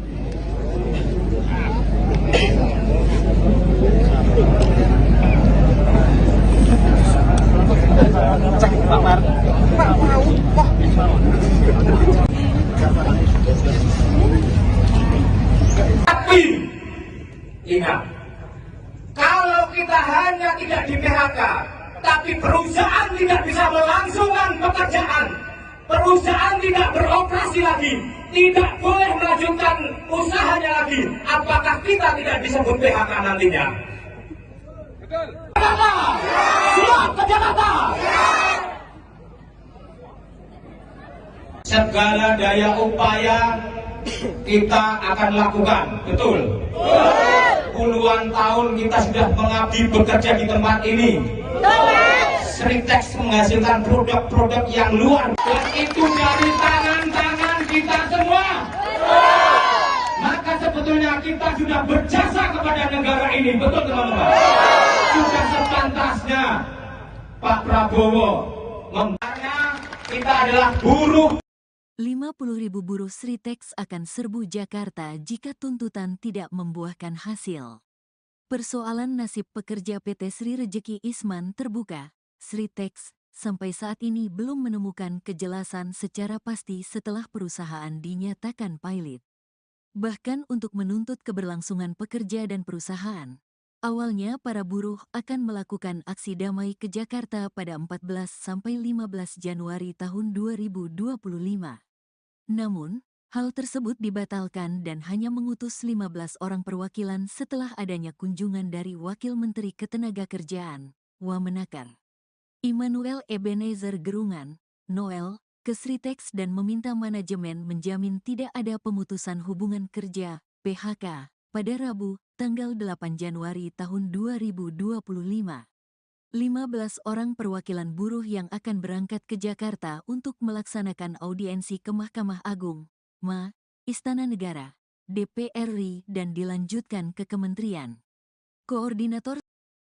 tapi ingat, kalau kita hanya tidak di PHK, tapi perusahaan tidak bisa melangsungkan pekerjaan, perusahaan tidak beroperasi lagi, tidak boleh melanjutkan usahanya lagi, apakah kita tidak disebut PHK nantinya? Jakarta! Siap ke Jakarta! Segala daya upaya kita akan lakukan, betul? Puluhan tahun kita sudah mengabdi bekerja di tempat ini. Sritex menghasilkan produk-produk yang luar biasa, itu dari tangan-tangan kita semua. Maka sebetulnya kita sudah berjasa kepada negara ini, betul teman-teman? Sudah sepantasnya Pak Prabowo karena kita adalah buruh. 50.000 buruh Sritex akan serbu Jakarta jika tuntutan tidak membuahkan hasil. Persoalan nasib pekerja PT Sri Rejeki Isman terbuka. Sritex sampai saat ini belum menemukan kejelasan secara pasti setelah perusahaan dinyatakan pailit. Bahkan untuk menuntut keberlangsungan pekerja dan perusahaan, awalnya para buruh akan melakukan aksi damai ke Jakarta pada 14 sampai 15 Januari tahun 2025. Namun, hal tersebut dibatalkan dan hanya mengutus 15 orang perwakilan setelah adanya kunjungan dari Wakil Menteri Ketenagakerjaan, Wamenaker Immanuel Ebenezer Gerungan, Noel, ke Sritex dan meminta manajemen menjamin tidak ada pemutusan hubungan kerja (PHK) pada Rabu, tanggal 8 Januari tahun 2025. 15 orang perwakilan buruh yang akan berangkat ke Jakarta untuk melaksanakan audiensi ke Mahkamah Agung, MA, Istana Negara, DPR RI dan dilanjutkan ke Kementerian. Koordinator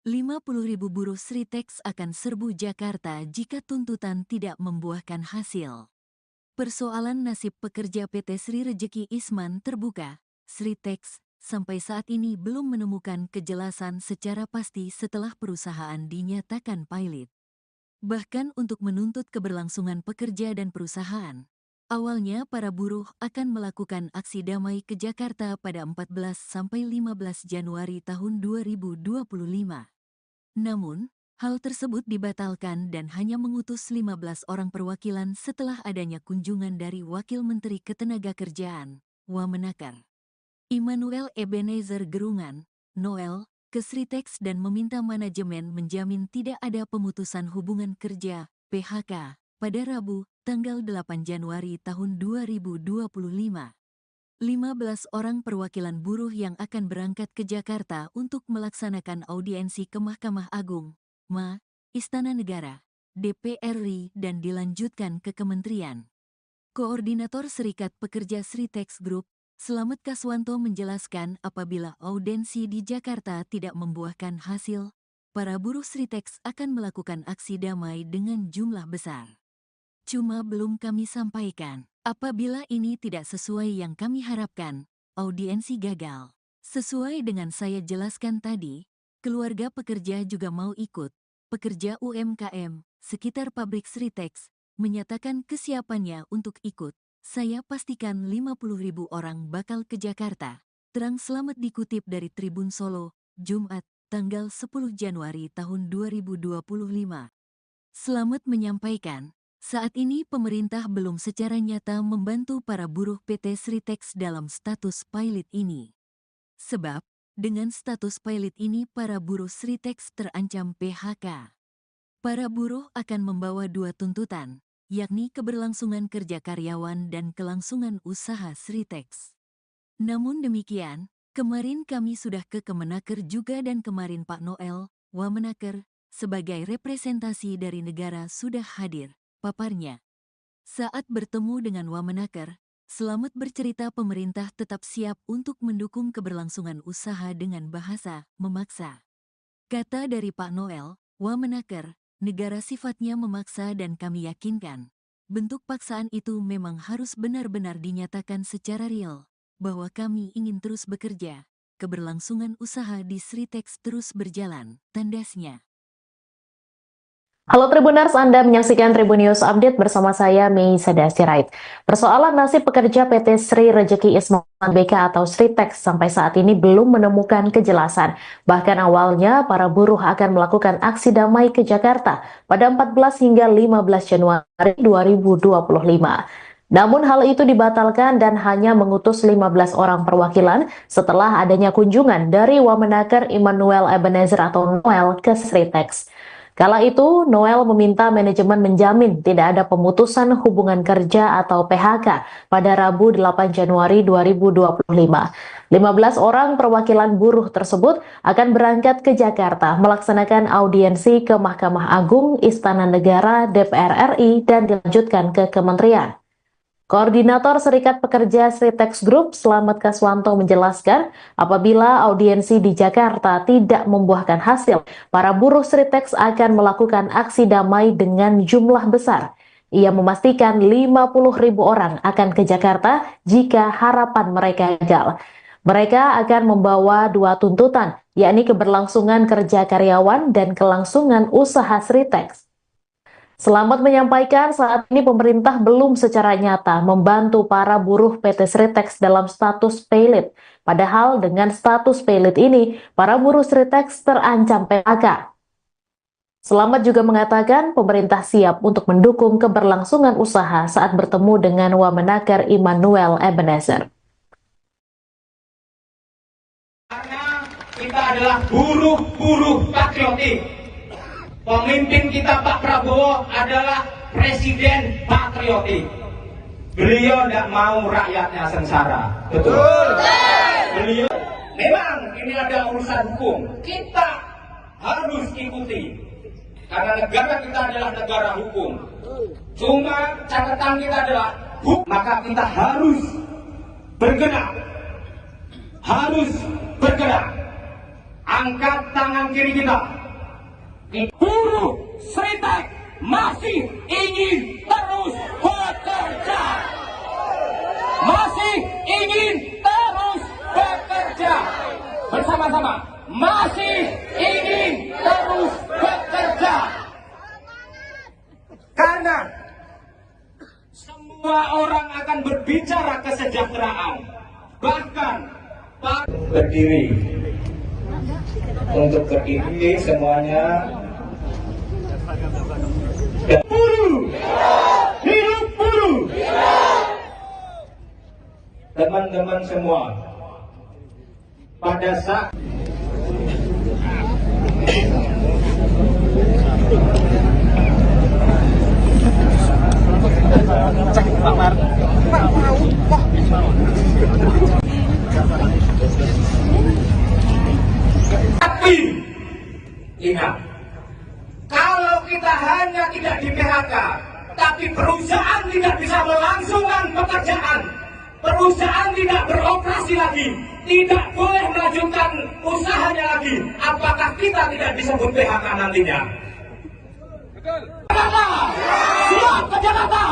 50.000 buruh Sritex akan serbu Jakarta jika tuntutan tidak membuahkan hasil. Persoalan nasib pekerja PT Sri Rejeki Isman terbuka. Sritex sampai saat ini belum menemukan kejelasan secara pasti setelah perusahaan dinyatakan pilot. Bahkan untuk menuntut keberlangsungan pekerja dan perusahaan, awalnya para buruh akan melakukan aksi damai ke Jakarta pada 14-15 Januari tahun 2025. Namun, hal tersebut dibatalkan dan hanya mengutus 15 orang perwakilan setelah adanya kunjungan dari Wakil Menteri Ketenagakerjaan, Wamenakar, Immanuel Ebenezer Gerungan, Noel, ke Sritex dan meminta manajemen menjamin tidak ada pemutusan hubungan kerja, PHK, pada Rabu, tanggal 8 Januari tahun 2025. 15 orang perwakilan buruh yang akan berangkat ke Jakarta untuk melaksanakan audiensi ke Mahkamah Agung, MA, Istana Negara, DPR RI dan dilanjutkan ke Kementerian. Koordinator Serikat Pekerja Sritex Group, Slamet Kaswanto menjelaskan apabila audiensi di Jakarta tidak membuahkan hasil, para buruh Sritex akan melakukan aksi damai dengan jumlah besar. Cuma belum kami sampaikan, apabila ini tidak sesuai yang kami harapkan, audiensi gagal. Sesuai dengan saya jelaskan tadi, keluarga pekerja juga mau ikut. Pekerja UMKM sekitar pabrik Sritex menyatakan kesiapannya untuk ikut. Saya pastikan 50.000 orang bakal ke Jakarta. Terang Slamet dikutip dari Tribun Solo, Jumat, tanggal 10 Januari tahun 2025. Slamet menyampaikan, saat ini pemerintah belum secara nyata membantu para buruh PT Sritex dalam status pilot ini. Sebab, dengan status pilot ini para buruh Sritex terancam PHK. Para buruh akan membawa dua tuntutan, yakni keberlangsungan kerja karyawan dan kelangsungan usaha Sritex. Namun demikian, kemarin kami sudah ke Kemenaker juga dan kemarin Pak Noel, Wamenaker, sebagai representasi dari negara sudah hadir, paparnya. Saat bertemu dengan Wamenaker, Slamet bercerita pemerintah tetap siap untuk mendukung keberlangsungan usaha dengan bahasa memaksa. Kata dari Pak Noel, Wamenaker, negara sifatnya memaksa dan kami yakinkan, bentuk paksaan itu memang harus benar-benar dinyatakan secara real, bahwa kami ingin terus bekerja, keberlangsungan usaha di Sritex terus berjalan, tandasnya. Halo Tribuners, Anda menyaksikan Tribun News Update bersama saya, Mei Sadasirait. Persoalan nasib pekerja PT Sri Rejeki Isman BK atau Sritex sampai saat ini belum menemukan kejelasan. Bahkan awalnya para buruh akan melakukan aksi damai ke Jakarta pada 14 hingga 15 Januari 2025. Namun hal itu dibatalkan dan hanya mengutus 15 orang perwakilan setelah adanya kunjungan dari Wamenaker Immanuel Ebenezer atau Noel ke Sritex. Kala itu, Noel meminta manajemen menjamin tidak ada pemutusan hubungan kerja atau PHK pada Rabu 8 Januari 2025. 15 orang perwakilan buruh tersebut akan berangkat ke Jakarta melaksanakan audiensi ke Mahkamah Agung, Istana Negara, DPR RI, dan dilanjutkan ke Kementerian. Koordinator Serikat Pekerja Sritex Group, Slamet Kaswanto menjelaskan, apabila audiensi di Jakarta tidak membuahkan hasil, para buruh Sritex akan melakukan aksi damai dengan jumlah besar. Ia memastikan 50.000 orang akan ke Jakarta jika harapan mereka gagal. Mereka akan membawa dua tuntutan, yakni keberlangsungan kerja karyawan dan kelangsungan usaha Sritex. Slamet menyampaikan saat ini pemerintah belum secara nyata membantu para buruh PT Sritex dalam status pilot. Padahal dengan status pilot ini, para buruh Sritex terancam PHK. Slamet juga mengatakan pemerintah siap untuk mendukung keberlangsungan usaha saat bertemu dengan Wamenaker Immanuel Ebenezer. Karena kita adalah buruh-buruh patriotik. Pemimpin kita Pak Prabowo adalah presiden patriotik. Beliau tidak mau rakyatnya sengsara. Betul. Beliau memang ini adalah urusan hukum. Kita harus ikuti. Karena negara kita adalah negara hukum. Cuma catatan kita adalah hukum, maka kita harus bergerak. Harus bergerak. Angkat tangan kiri kita. Buruh Sritek masih ingin terus bekerja. Masih ingin terus bekerja. Bersama-sama. Masih ingin terus bekerja. Karena semua orang akan berbicara kesejahteraan. Bahkan berdiri. Untuk berdiri semuanya. Buruh! Hidup buruh! Teman-teman semua, pada saat tapi ingat, kalau kita hanya tidak di PHK, tapi perusahaan tidak bisa melangsungkan pekerjaan, perusahaan tidak beroperasi lagi, tidak boleh melanjutkan usahanya lagi, apakah kita tidak disebut PHK nantinya? Jakarta! Siap ke Jakarta!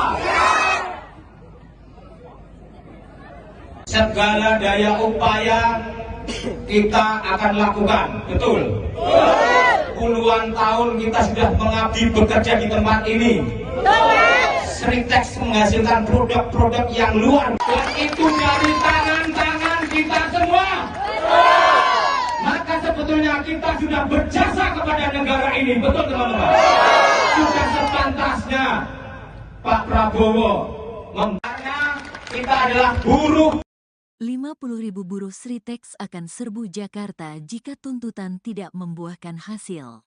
Segala daya upaya kita akan lakukan, betul? Puluhan tahun kita sudah mengabdi bekerja di tempat ini. Sritek menghasilkan produk-produk yang luar biasa, itu dari tangan-tangan kita semua. Maka sebetulnya kita sudah berjasa kepada negara ini, betul teman-teman? Sudah sepantasnya Pak Prabowo karena kita adalah buruh. 50.000 buruh Sritek akan serbu Jakarta jika tuntutan tidak membuahkan hasil.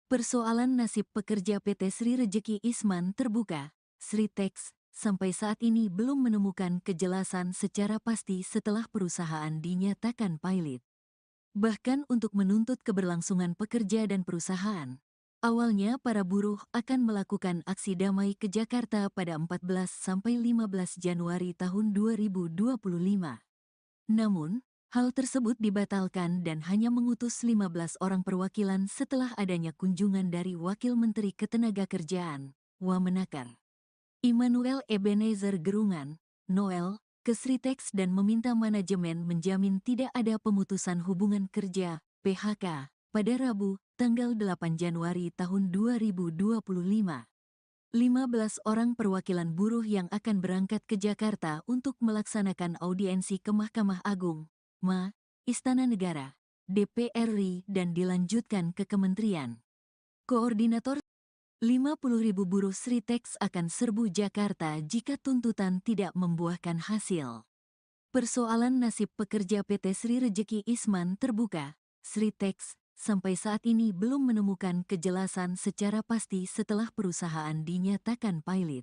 Persoalan nasib pekerja PT Sri Rejeki Isman terbuka. Sritek sampai saat ini belum menemukan kejelasan secara pasti setelah perusahaan dinyatakan pailit. Bahkan untuk menuntut keberlangsungan pekerja dan perusahaan, awalnya para buruh akan melakukan aksi damai ke Jakarta pada 14 sampai 15 Januari tahun 2025. Namun, hal tersebut dibatalkan dan hanya mengutus 15 orang perwakilan setelah adanya kunjungan dari Wakil Menteri Ketenagakerjaan, Wamenakar, Immanuel Ebenezer Gerungan, Noel, ke Sritek dan meminta manajemen menjamin tidak ada pemutusan hubungan kerja, PHK, pada Rabu, tanggal 8 Januari tahun 2025. 15 orang perwakilan buruh yang akan berangkat ke Jakarta untuk melaksanakan audiensi ke Mahkamah Agung, MA, Istana Negara, DPR RI dan dilanjutkan ke Kementerian. Koordinator 50.000 buruh Sritek akan serbu Jakarta jika tuntutan tidak membuahkan hasil. Persoalan nasib pekerja PT Sri Rejeki Isman terbuka. Sritek sampai saat ini belum menemukan kejelasan secara pasti setelah perusahaan dinyatakan pailit.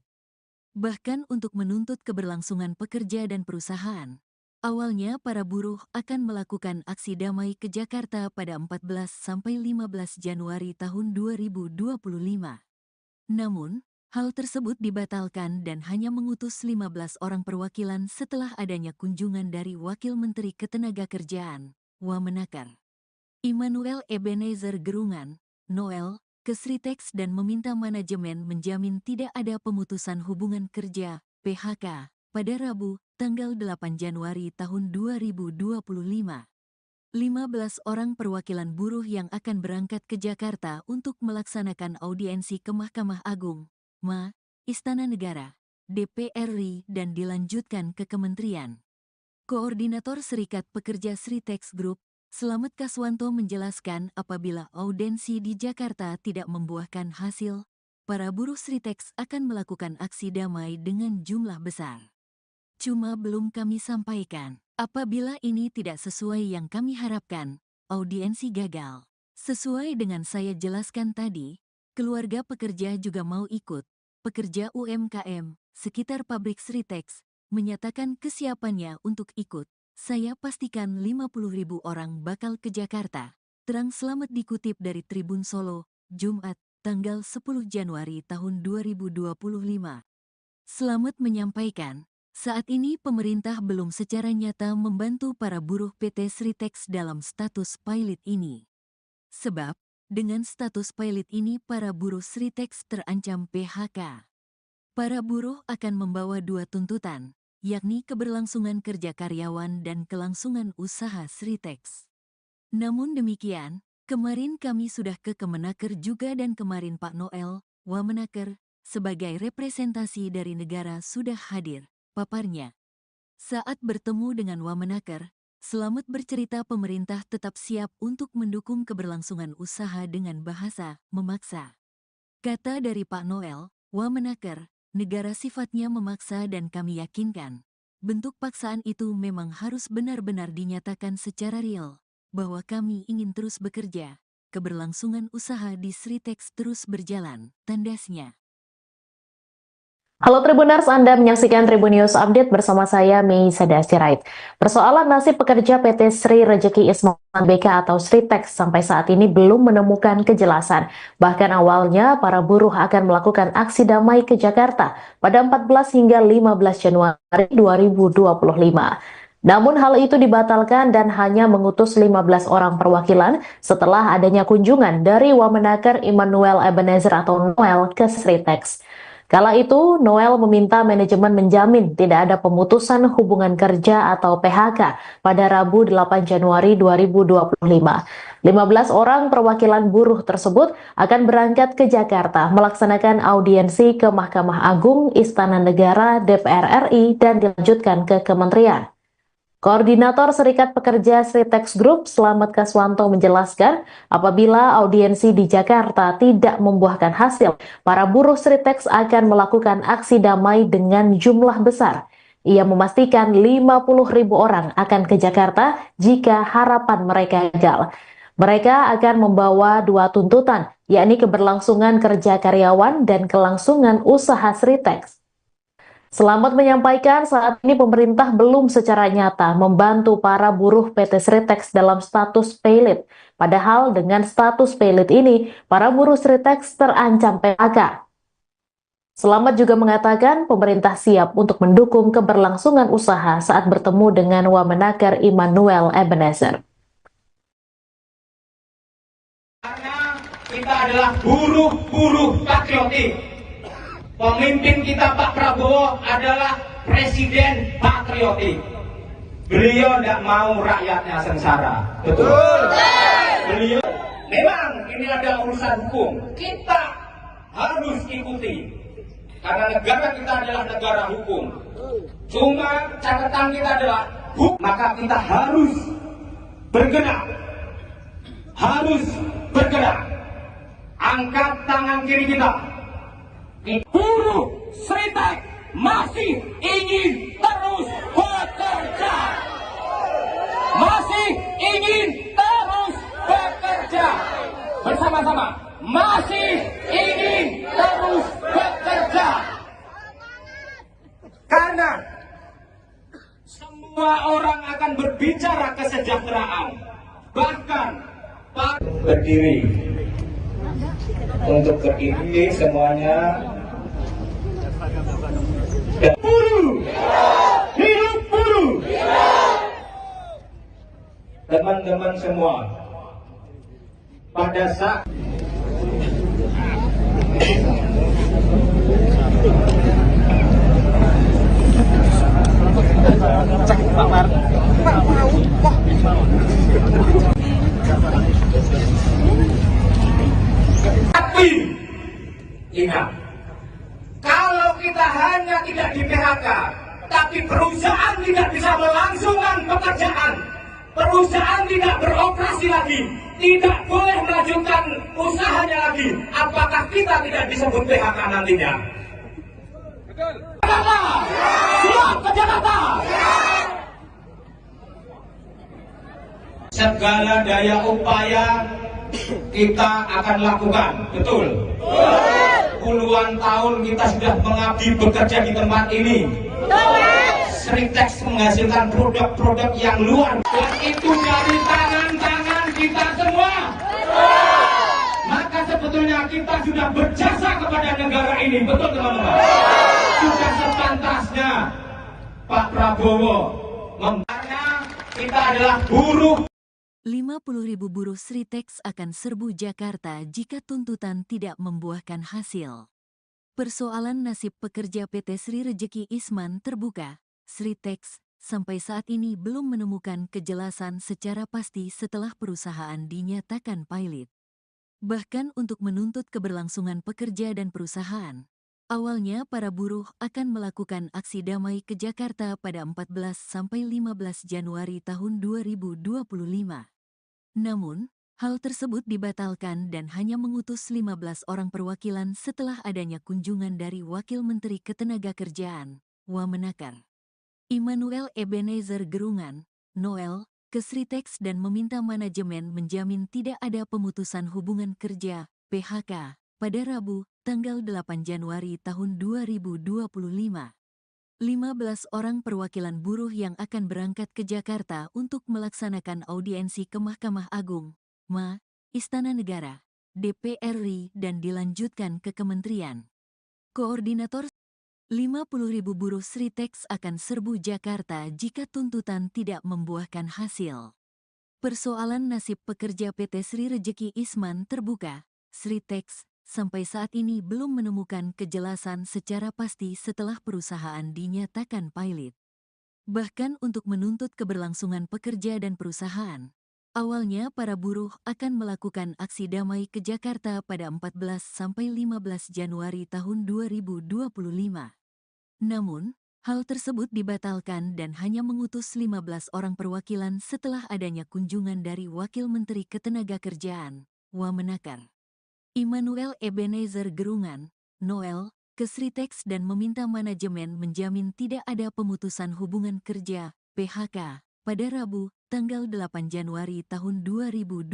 Bahkan untuk menuntut keberlangsungan pekerja dan perusahaan, awalnya para buruh akan melakukan aksi damai ke Jakarta pada 14 sampai 15 Januari tahun 2025. Namun, hal tersebut dibatalkan dan hanya mengutus 15 orang perwakilan setelah adanya kunjungan dari Wakil Menteri Ketenagakerjaan, Wamenakar, Immanuel Ebenezer Gerungan, Noel, ke Sritek dan meminta manajemen menjamin tidak ada pemutusan hubungan kerja, PHK, pada Rabu, tanggal 8 Januari tahun 2025. 15 orang perwakilan buruh yang akan berangkat ke Jakarta untuk melaksanakan audiensi ke Mahkamah Agung, MA, Istana Negara, DPR RI dan dilanjutkan ke Kementerian. Koordinator Serikat Pekerja Sritek Group, Slamet Kaswanto menjelaskan apabila audiensi di Jakarta tidak membuahkan hasil, para buruh Sritek akan melakukan aksi damai dengan jumlah besar. Cuma belum kami sampaikan, apabila ini tidak sesuai yang kami harapkan, audiensi gagal. Sesuai dengan saya jelaskan tadi, keluarga pekerja juga mau ikut, pekerja UMKM sekitar pabrik Sritex menyatakan kesiapannya untuk ikut. Saya pastikan 50.000 orang bakal ke Jakarta. Terang Slamet dikutip dari Tribun Solo, Jumat, tanggal 10 Januari tahun 2025. Slamet menyampaikan, saat ini pemerintah belum secara nyata membantu para buruh PT Sritex dalam status pilot ini. Sebab, dengan status pilot ini para buruh Sritex terancam PHK. Para buruh akan membawa dua tuntutan, yakni keberlangsungan kerja karyawan dan kelangsungan usaha Sritex. Namun demikian, kemarin kami sudah ke Kemenaker juga dan kemarin Pak Noel, Wamenaker, sebagai representasi dari negara sudah hadir, paparnya. Saat bertemu dengan Wamenaker, Slamet bercerita pemerintah tetap siap untuk mendukung keberlangsungan usaha dengan bahasa memaksa. Kata dari Pak Noel, Wamenaker, negara sifatnya memaksa dan kami yakinkan, bentuk paksaan itu memang harus benar-benar dinyatakan secara real, bahwa kami ingin terus bekerja, keberlangsungan usaha di Sritex terus berjalan, tandasnya. Halo Tribuners, Anda menyaksikan Tribun News Update bersama saya, Mei Sadasirait. Persoalan nasib pekerja PT Sri Rejeki Isman BK atau Sritex sampai saat ini belum menemukan kejelasan. Bahkan awalnya para buruh akan melakukan aksi damai ke Jakarta pada 14 hingga 15 Januari 2025. Namun hal itu dibatalkan dan hanya mengutus 15 orang perwakilan setelah adanya kunjungan dari Wamenaker Immanuel Ebenezer atau Noel ke Sritex. Kala itu, Noel meminta manajemen menjamin tidak ada pemutusan hubungan kerja atau PHK pada Rabu 8 Januari 2025. 15 orang perwakilan buruh tersebut akan berangkat ke Jakarta melaksanakan audiensi ke Mahkamah Agung, Istana Negara, DPR RI, dan dilanjutkan ke Kementerian. Koordinator Serikat Pekerja Sritex Group, Slamet Kaswanto menjelaskan, apabila audiensi di Jakarta tidak membuahkan hasil, para buruh Sritex akan melakukan aksi damai dengan jumlah besar. Ia memastikan 50.000 orang akan ke Jakarta jika harapan mereka gagal. Mereka akan membawa dua tuntutan, yakni keberlangsungan kerja karyawan dan kelangsungan usaha Sritex. Slamet menyampaikan saat ini pemerintah belum secara nyata membantu para buruh PT Sritex dalam status pilot. Padahal dengan status pilot ini, para buruh Sritex terancam PHK. Slamet juga mengatakan pemerintah siap untuk mendukung keberlangsungan usaha saat bertemu dengan Wamenaker Immanuel Ebenezer. Karena kita adalah buruh-buruh patriotik. Pemimpin kita Pak Prabowo adalah presiden patriotik. Beliau tidak mau rakyatnya sengsara. Betul. Beliau memang ini adalah urusan hukum. Kita harus ikuti. Karena negara kita adalah negara hukum. Cuma catatan kita adalah hukum. Maka kita harus bergerak. Harus bergerak. Angkat tangan kiri kita. Buruh Sritex masih ingin terus bekerja. Masih ingin terus bekerja. Bersama-sama. Masih ingin terus bekerja. Karena semua orang akan berbicara kesejahteraan. Bahkan berdiri. Untuk berdiri semuanya. Buruh, hidup buruh. Teman-teman semua, pada saat tapi ingat, kalau kita hanya tidak di PHK, tapi perusahaan tidak bisa melangsungkan pekerjaan, perusahaan tidak beroperasi lagi, tidak boleh melanjutkan usahanya lagi, apakah kita tidak disebut PHK nantinya? Betul. Jakarta! Siap ke Jakarta! Segala daya upaya kita akan lakukan, betul? Puluhan tahun kita sudah mengabdi bekerja di tempat ini. Sritex menghasilkan produk-produk yang luar biasa, itu dari tangan-tangan kita semua. Maka sebetulnya kita sudah berjasa kepada negara ini, betul teman-teman? Sudah sepantasnya Pak Prabowo membayar, kita adalah buruh. 50.000 buruh Sritex akan serbu Jakarta jika tuntutan tidak membuahkan hasil. Persoalan nasib pekerja PT Sri Rejeki Isman terbuka. Sritex sampai saat ini belum menemukan kejelasan secara pasti setelah perusahaan dinyatakan pailit. Bahkan untuk menuntut keberlangsungan pekerja dan perusahaan, awalnya para buruh akan melakukan aksi damai ke Jakarta pada 14–15 Januari tahun 2025. Namun, hal tersebut dibatalkan dan hanya mengutus 15 orang perwakilan setelah adanya kunjungan dari Wakil Menteri Ketenagakerjaan, Wamenakar, Immanuel Ebenezer Gerungan, Noel, ke Sritex dan meminta manajemen menjamin tidak ada pemutusan hubungan kerja, PHK, pada Rabu, tanggal 8 Januari tahun 2025. 15 orang perwakilan buruh yang akan berangkat ke Jakarta untuk melaksanakan audiensi ke Mahkamah Agung, MA, Istana Negara, DPR RI dan dilanjutkan ke Kementerian. Koordinator 50.000 buruh Sritex akan serbu Jakarta jika tuntutan tidak membuahkan hasil. Persoalan nasib pekerja PT Sri Rejeki Isman terbuka. Sritex sampai saat ini belum menemukan kejelasan secara pasti setelah perusahaan dinyatakan pailit. Bahkan untuk menuntut keberlangsungan pekerja dan perusahaan, awalnya para buruh akan melakukan aksi damai ke Jakarta pada 14–15 Januari tahun 2025. Namun, hal tersebut dibatalkan dan hanya mengutus 15 orang perwakilan setelah adanya kunjungan dari Wakil Menteri Ketenagakerjaan, Wamenakar, Immanuel Ebenezer Gerungan, Noel, ke Sritex dan meminta manajemen menjamin tidak ada pemutusan hubungan kerja, PHK, pada Rabu, tanggal 8 Januari tahun 2025.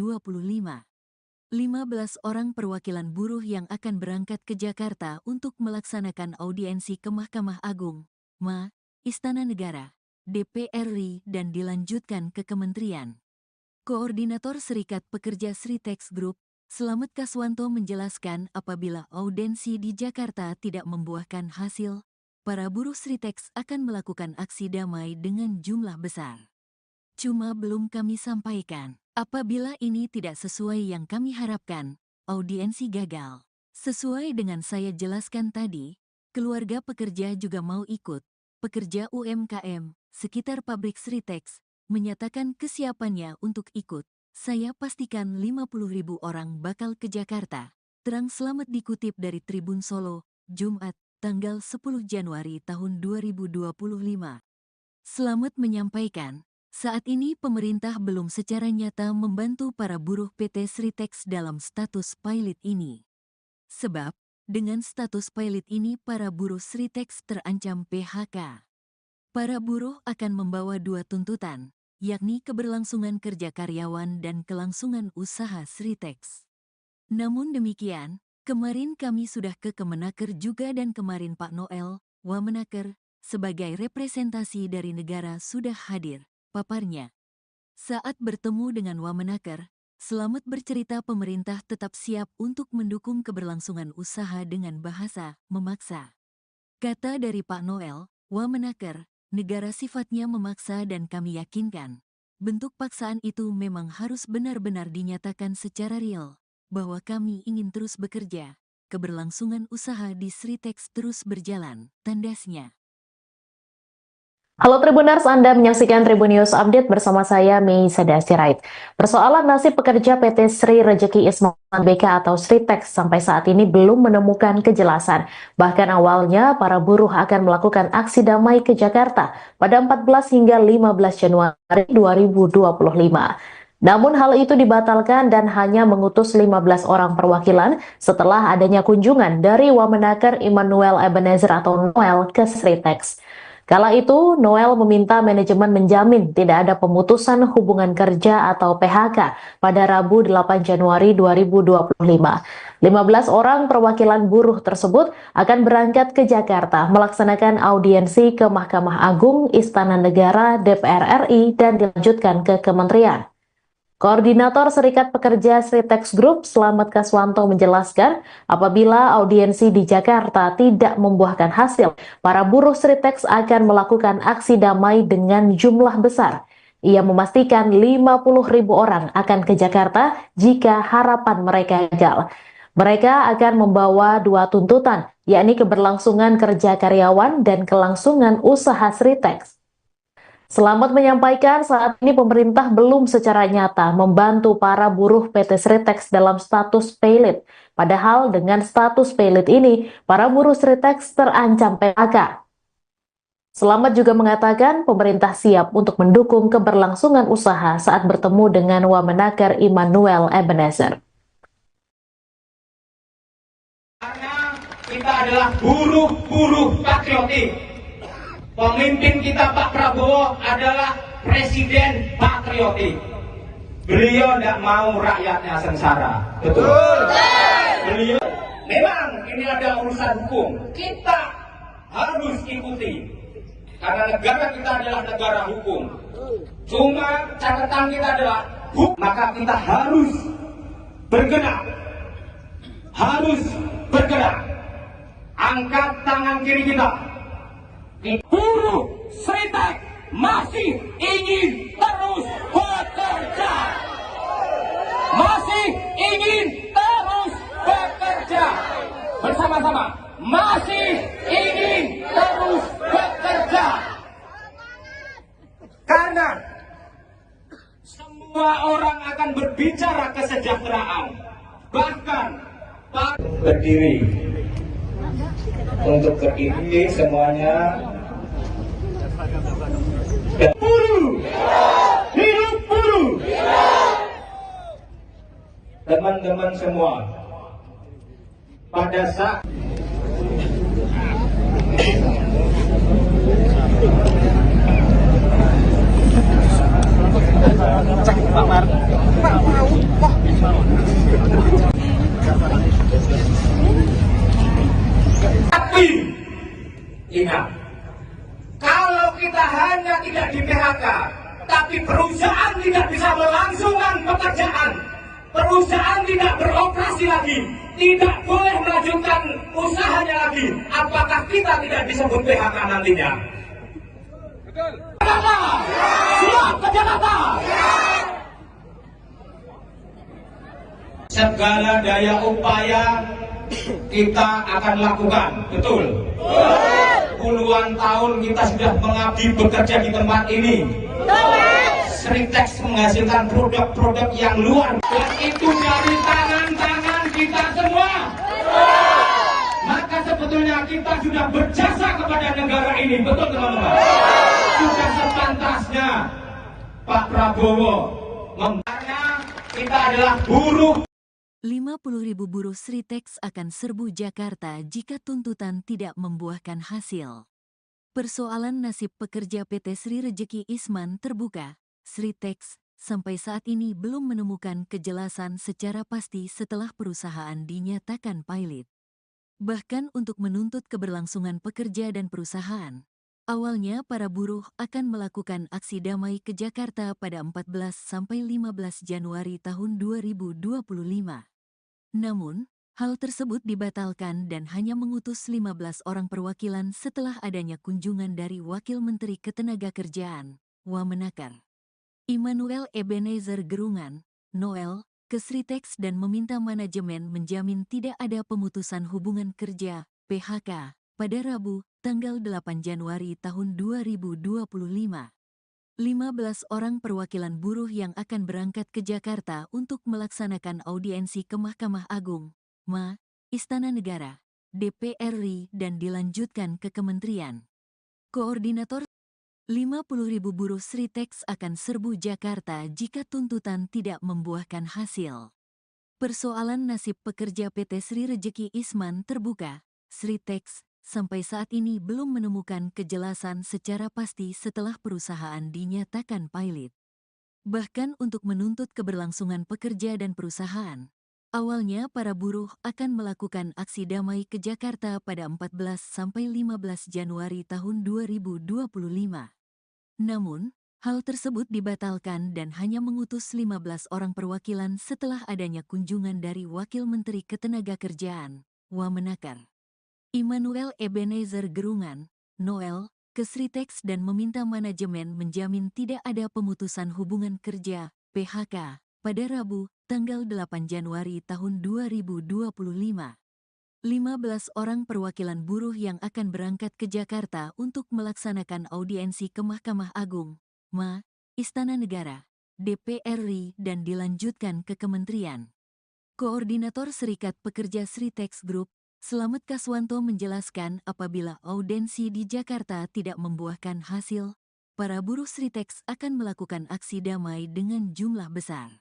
15 orang perwakilan buruh yang akan berangkat ke Jakarta untuk melaksanakan audiensi ke Mahkamah Agung, MA, Istana Negara, DPR RI dan dilanjutkan ke Kementerian. Koordinator Serikat Pekerja Sritex Group, Slamet Kaswanto menjelaskan apabila audiensi di Jakarta tidak membuahkan hasil, para buruh Sritex akan melakukan aksi damai dengan jumlah besar. Cuma belum kami sampaikan, apabila ini tidak sesuai yang kami harapkan, audiensi gagal. Sesuai dengan saya jelaskan tadi, keluarga pekerja juga mau ikut. Pekerja UMKM sekitar pabrik Sritex menyatakan kesiapannya untuk ikut. Saya pastikan 50.000 orang bakal ke Jakarta. Terang Slamet dikutip dari Tribun Solo, Jumat, tanggal 10 Januari tahun 2025. Slamet menyampaikan, saat ini pemerintah belum secara nyata membantu para buruh PT Sritex dalam status pailit ini. Sebab, dengan status pailit ini para buruh Sritex terancam PHK. Para buruh akan membawa dua tuntutan, yakni keberlangsungan kerja karyawan dan kelangsungan usaha Sritex. Namun demikian, kemarin kami sudah ke Kemenaker juga dan kemarin Pak Noel, Wamenaker, sebagai representasi dari negara sudah hadir, paparnya. Saat bertemu dengan Wamenaker, Slamet bercerita pemerintah tetap siap untuk mendukung keberlangsungan usaha dengan bahasa memaksa. Kata dari Pak Noel, Wamenaker, negara sifatnya memaksa dan kami yakinkan, bentuk paksaan itu memang harus benar-benar dinyatakan secara real, bahwa kami ingin terus bekerja, keberlangsungan usaha di Sritex terus berjalan, tandasnya. Halo Tribuners, Anda menyaksikan Tribun News Update bersama saya, Mei Sadasirait. Persoalan nasib pekerja PT Sri Rejeki Isman BK atau Sritex sampai saat ini belum menemukan kejelasan. Bahkan awalnya para buruh akan melakukan aksi damai ke Jakarta pada 14 hingga 15 Januari 2025. Namun hal itu dibatalkan dan hanya mengutus 15 orang perwakilan setelah adanya kunjungan dari Wamenaker Immanuel Ebenezer atau Noel ke Sritex. Kala itu, Noel meminta manajemen menjamin tidak ada pemutusan hubungan kerja atau PHK pada Rabu 8 Januari 2025. 15 orang perwakilan buruh tersebut akan berangkat ke Jakarta melaksanakan audiensi ke Mahkamah Agung, Istana Negara, DPR RI, dan dilanjutkan ke kementerian. Koordinator Serikat Pekerja Sritex Group, Slamet Kaswanto menjelaskan, apabila audiensi di Jakarta tidak membuahkan hasil, para buruh Sritex akan melakukan aksi damai dengan jumlah besar. Ia memastikan 50.000 orang akan ke Jakarta jika harapan mereka gagal. Mereka akan membawa dua tuntutan, yakni keberlangsungan kerja karyawan dan kelangsungan usaha Sritex. Slamet menyampaikan saat ini pemerintah belum secara nyata membantu para buruh PT Sritex dalam status paylit. Padahal dengan status paylit ini, para buruh Sritex terancam PHK. Slamet juga mengatakan pemerintah siap untuk mendukung keberlangsungan usaha saat bertemu dengan Wamenaker Immanuel Ebenezer. Karena kita adalah buruh-buruh patriotik. Pemimpin kita Pak Prabowo adalah presiden patriotik. Beliau tidak mau rakyatnya sengsara. Betul. Beliau memang ini ada urusan hukum. Kita harus ikuti. Karena negara kita adalah negara hukum. Cuma catatan kita adalah hukum. Maka kita harus bergerak. Harus bergerak. Angkat tangan kiri kita. Buruh Sritex masih ingin terus bekerja. Masih ingin terus bekerja. Bersama-sama. Masih ingin terus bekerja. Karena semua orang akan berbicara kesejahteraan. Bahkan berdiri. Untuk berdiri semuanya. Buruh, hidup buruh. Teman-teman semua, pada saat tapi ingat, kalau kita hanya tidak di PHK, tapi perusahaan tidak bisa melangsungkan pekerjaan, perusahaan tidak beroperasi lagi, tidak boleh melanjutkan usahanya lagi, apakah kita tidak disebut PHK nantinya? Betul. Jakarta! Siap ke Jakarta! Segala daya upaya kita akan lakukan, betul? Puluhan tahun kita sudah mengabdi bekerja di tempat ini. Sritex menghasilkan produk-produk yang luar biasa. Itu dari tangan-tangan kita semua. Maka sebetulnya kita sudah berjasa kepada negara ini, betul teman-teman? Sudah sepantasnya Pak Prabowo karena kita adalah buruh. 50.000 buruh Sritex akan serbu Jakarta jika tuntutan tidak membuahkan hasil. Persoalan nasib pekerja PT Sri Rejeki Isman terbuka. Sritex sampai saat ini belum menemukan kejelasan secara pasti setelah perusahaan dinyatakan pailit. Bahkan untuk menuntut keberlangsungan pekerja dan perusahaan, awalnya para buruh akan melakukan aksi damai ke Jakarta pada 14 sampai 15 Januari tahun 2025. Namun, hal tersebut dibatalkan dan hanya mengutus 15 orang perwakilan setelah adanya kunjungan dari Wakil Menteri Ketenagakerjaan, Wamenaker Immanuel Ebenezer Gerungan, Noel, ke Sritex dan meminta manajemen menjamin tidak ada pemutusan hubungan kerja, PHK, pada Rabu, tanggal 8 Januari tahun 2025. 15 orang perwakilan buruh yang akan berangkat ke Jakarta untuk melaksanakan audiensi ke Mahkamah Agung, MA, Istana Negara, DPR RI dan dilanjutkan ke Kementerian. Koordinator 50.000 buruh Sritex akan serbu Jakarta jika tuntutan tidak membuahkan hasil. Persoalan nasib pekerja PT Sri Rejeki Isman terbuka. Sritex sampai saat ini belum menemukan kejelasan secara pasti setelah perusahaan dinyatakan pailit. Bahkan untuk menuntut keberlangsungan pekerja dan perusahaan, Awalnya para buruh akan melakukan aksi damai ke Jakarta pada 14-15 Januari tahun 2025. Namun, hal tersebut dibatalkan dan hanya mengutus 15 orang perwakilan setelah adanya kunjungan dari Wakil Menteri Ketenagakerjaan, Wamenakar, Immanuel Ebenezer Gerungan, Noel, ke Sritex dan meminta manajemen menjamin tidak ada pemutusan hubungan kerja, PHK, pada Rabu, tanggal 8 Januari tahun 2025. 15 orang perwakilan buruh yang akan berangkat ke Jakarta untuk melaksanakan audiensi ke Mahkamah Agung, MA, Istana Negara, DPR RI dan dilanjutkan ke Kementerian. Koordinator Serikat Pekerja Sritex Group, Slamet Kaswanto menjelaskan apabila audiensi di Jakarta tidak membuahkan hasil, para buruh Sritex akan melakukan aksi damai dengan jumlah besar.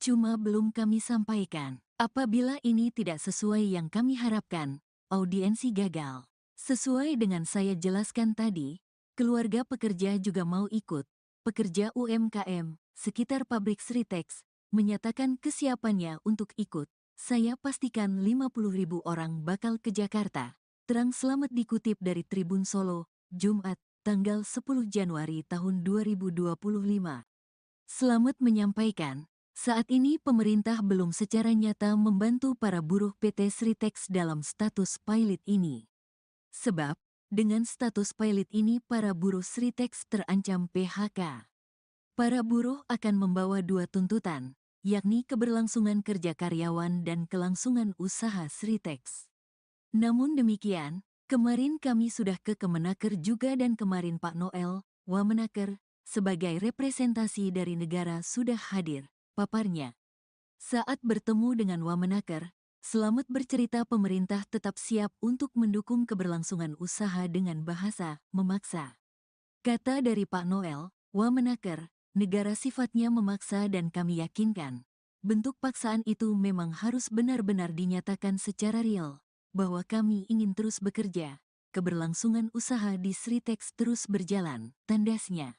Cuma belum kami sampaikan, apabila ini tidak sesuai yang kami harapkan, audiensi gagal. Sesuai dengan saya jelaskan tadi, keluarga pekerja juga mau ikut. Pekerja UMKM, sekitar pabrik Sritex, menyatakan kesiapannya untuk ikut. Saya pastikan 50.000 orang bakal ke Jakarta. Terang Slamet dikutip dari Tribun Solo, Jumat, tanggal 10 Januari tahun 2025. Slamet menyampaikan, saat ini pemerintah belum secara nyata membantu para buruh PT Sritex dalam status pilot ini. Sebab, dengan status pilot ini para buruh Sritex terancam PHK. Para buruh akan membawa dua tuntutan, yakni keberlangsungan kerja karyawan dan kelangsungan usaha Sritex. Namun demikian, kemarin kami sudah ke Kemenaker juga dan kemarin Pak Noel, Wamenaker, sebagai representasi dari negara sudah hadir, paparnya. Saat bertemu dengan Wamenaker, Slamet bercerita pemerintah tetap siap untuk mendukung keberlangsungan usaha dengan bahasa memaksa. Kata dari Pak Noel, Wamenaker, negara sifatnya memaksa dan kami yakinkan, bentuk paksaan itu memang harus benar-benar dinyatakan secara real, bahwa kami ingin terus bekerja, keberlangsungan usaha di Sritex terus berjalan, tandasnya.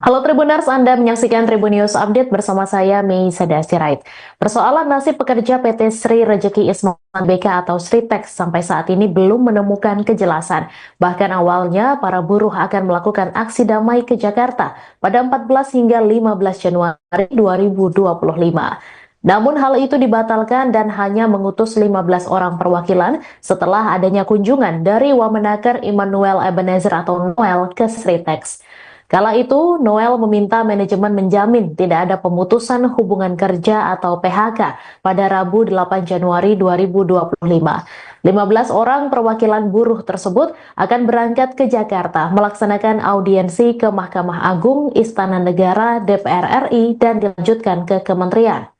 Halo Tribuners, Anda menyaksikan Tribun News Update bersama saya, Mei Sadasirait. Persoalan nasib pekerja PT Sri Rejeki Isman BK atau Sritex sampai saat ini belum menemukan kejelasan. Bahkan awalnya para buruh akan melakukan aksi damai ke Jakarta pada 14 hingga 15 Januari 2025. Namun hal itu dibatalkan dan hanya mengutus 15 orang perwakilan setelah adanya kunjungan dari Wamenaker Immanuel Ebenezer atau Noel ke Sritex. Kala itu, Noel meminta manajemen menjamin tidak ada pemutusan hubungan kerja atau PHK pada Rabu 8 Januari 2025. 15 orang perwakilan buruh tersebut akan berangkat ke Jakarta melaksanakan audiensi ke Mahkamah Agung, Istana Negara, DPR RI, dan dilanjutkan ke Kementerian.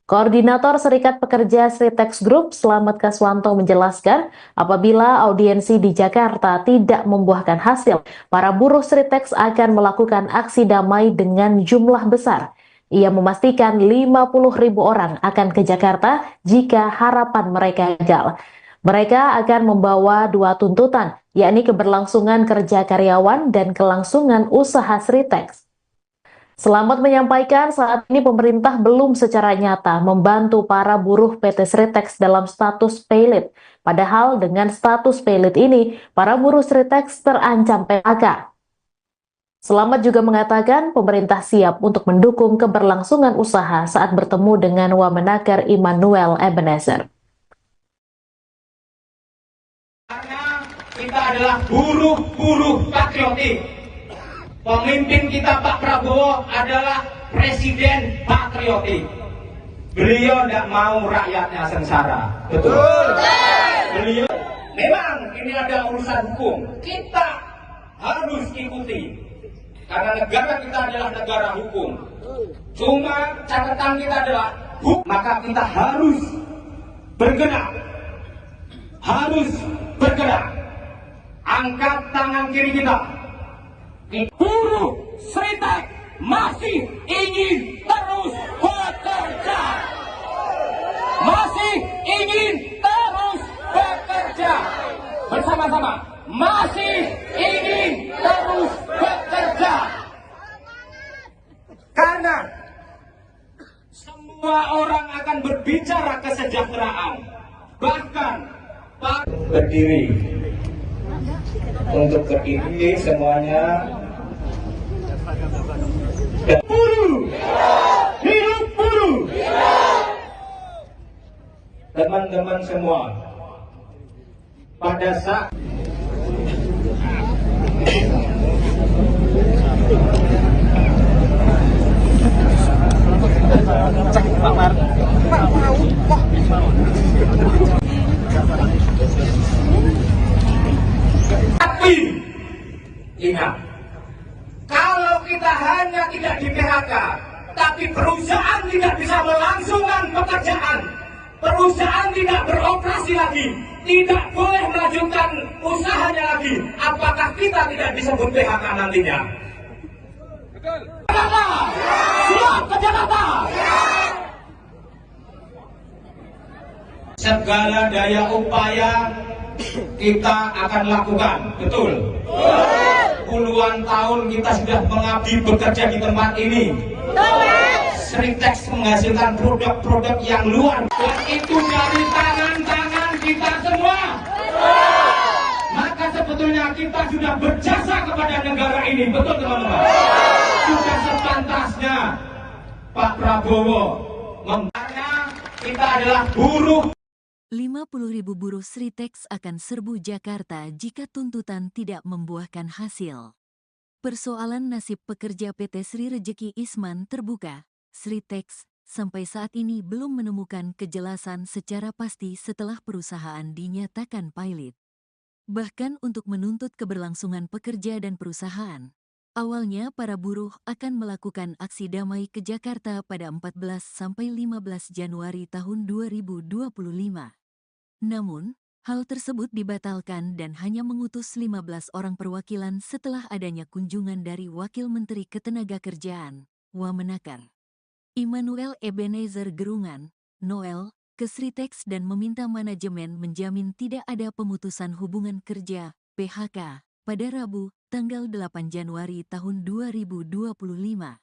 Koordinator Serikat Pekerja Sritex Group, Slamet Kaswanto menjelaskan, apabila audiensi di Jakarta tidak membuahkan hasil, para buruh Sritex akan melakukan aksi damai dengan jumlah besar. Ia memastikan 50.000 orang akan ke Jakarta jika harapan mereka gagal. Mereka akan membawa dua tuntutan, yakni keberlangsungan kerja karyawan dan kelangsungan usaha Sritex. Slamet menyampaikan saat ini pemerintah belum secara nyata membantu para buruh PT Sritex dalam status pilot. Padahal dengan status pilot ini, para buruh Sritex terancam PHK. Slamet juga mengatakan pemerintah siap untuk mendukung keberlangsungan usaha saat bertemu dengan Wamenaker Immanuel Ebenezer. Karena kita adalah buruh-buruh patriotik. Pemimpin kita Pak Prabowo adalah presiden patriotik. Beliau tidak mau rakyatnya sengsara. Betul. Beliau memang ini ada urusan hukum. Kita harus ikuti. Karena negara kita adalah negara hukum. Cuma catatan kita adalah hukum. Maka kita harus bergerak. Harus bergerak. Angkat tangan kiri kita. Buruh Sritex masih ingin terus bekerja. Masih ingin terus bekerja. Bersama-sama. Masih ingin terus bekerja. Karena semua orang kesejahteraan. Bahkan berdiri. Untuk berdiri semuanya. Buruh! Hidup buruh! Teman-teman semua, pada saat tapi ingat, kalau kita hanya tidak di PHK, tapi perusahaan tidak bisa melangsungkan pekerjaan, perusahaan tidak beroperasi lagi, tidak boleh melanjutkan usahanya lagi, apakah kita tidak disebut PHK nantinya? Jakarta! Siap ke Jakarta! Segala daya upaya kita akan lakukan, betul? Puluhan tahun kita sudah mengabdi bekerja di tempat ini. Sritex menghasilkan produk-produk yang luar biasa, itu dari tangan-tangan kita semua. Maka sebetulnya kita sudah berjasa kepada negara ini, betul teman-teman? Sudah sepantasnya Pak Prabowo membayar kita adalah buruh. 50.000 buruh Sritex akan serbu Jakarta jika tuntutan tidak membuahkan hasil. Persoalan nasib pekerja PT Sri Rejeki Isman terbuka. Sritex sampai saat ini belum menemukan kejelasan secara pasti setelah perusahaan dinyatakan pilot. Bahkan untuk menuntut keberlangsungan pekerja dan perusahaan, awalnya para buruh akan melakukan aksi damai ke Jakarta pada 14-15 Januari tahun 2025. Namun, hal tersebut dibatalkan dan hanya mengutus 15 orang perwakilan setelah adanya kunjungan dari Wakil Menteri Ketenagakerjaan, Wamenakar, Immanuel Ebenezer Gerungan, Noel, ke Sritex dan meminta manajemen menjamin tidak ada pemutusan hubungan kerja, PHK, pada Rabu, tanggal 8 Januari tahun 2025.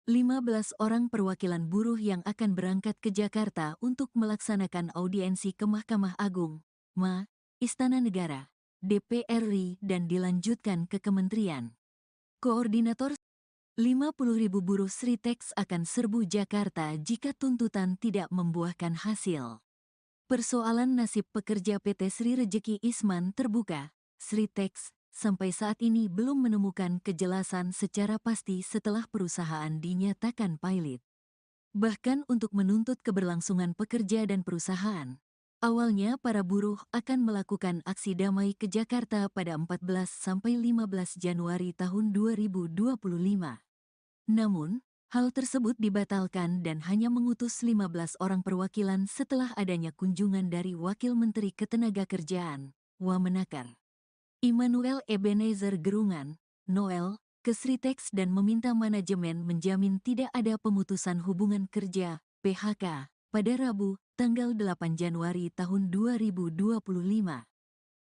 15 orang perwakilan buruh yang akan berangkat ke Jakarta untuk melaksanakan audiensi ke Mahkamah Agung, MA, Istana Negara, DPR RI dan dilanjutkan ke Kementerian. Koordinator 50.000 buruh Sritex akan serbu Jakarta jika tuntutan tidak membuahkan hasil. Persoalan nasib pekerja PT Sri Rejeki Isman terbuka. Sritex sampai saat ini belum menemukan kejelasan secara pasti setelah perusahaan dinyatakan pilot. Bahkan untuk menuntut keberlangsungan pekerja dan perusahaan, awalnya para buruh akan melakukan aksi damai ke Jakarta pada 14-15 Januari tahun 2025. Namun, hal tersebut dibatalkan dan hanya mengutus 15 orang perwakilan setelah adanya kunjungan dari Wakil Menteri Ketenagakerjaan, Wamenakar, Immanuel Ebenezer Gerungan, Noel, ke Sritex dan meminta manajemen menjamin tidak ada pemutusan hubungan kerja, PHK, pada Rabu, tanggal 8 Januari tahun 2025.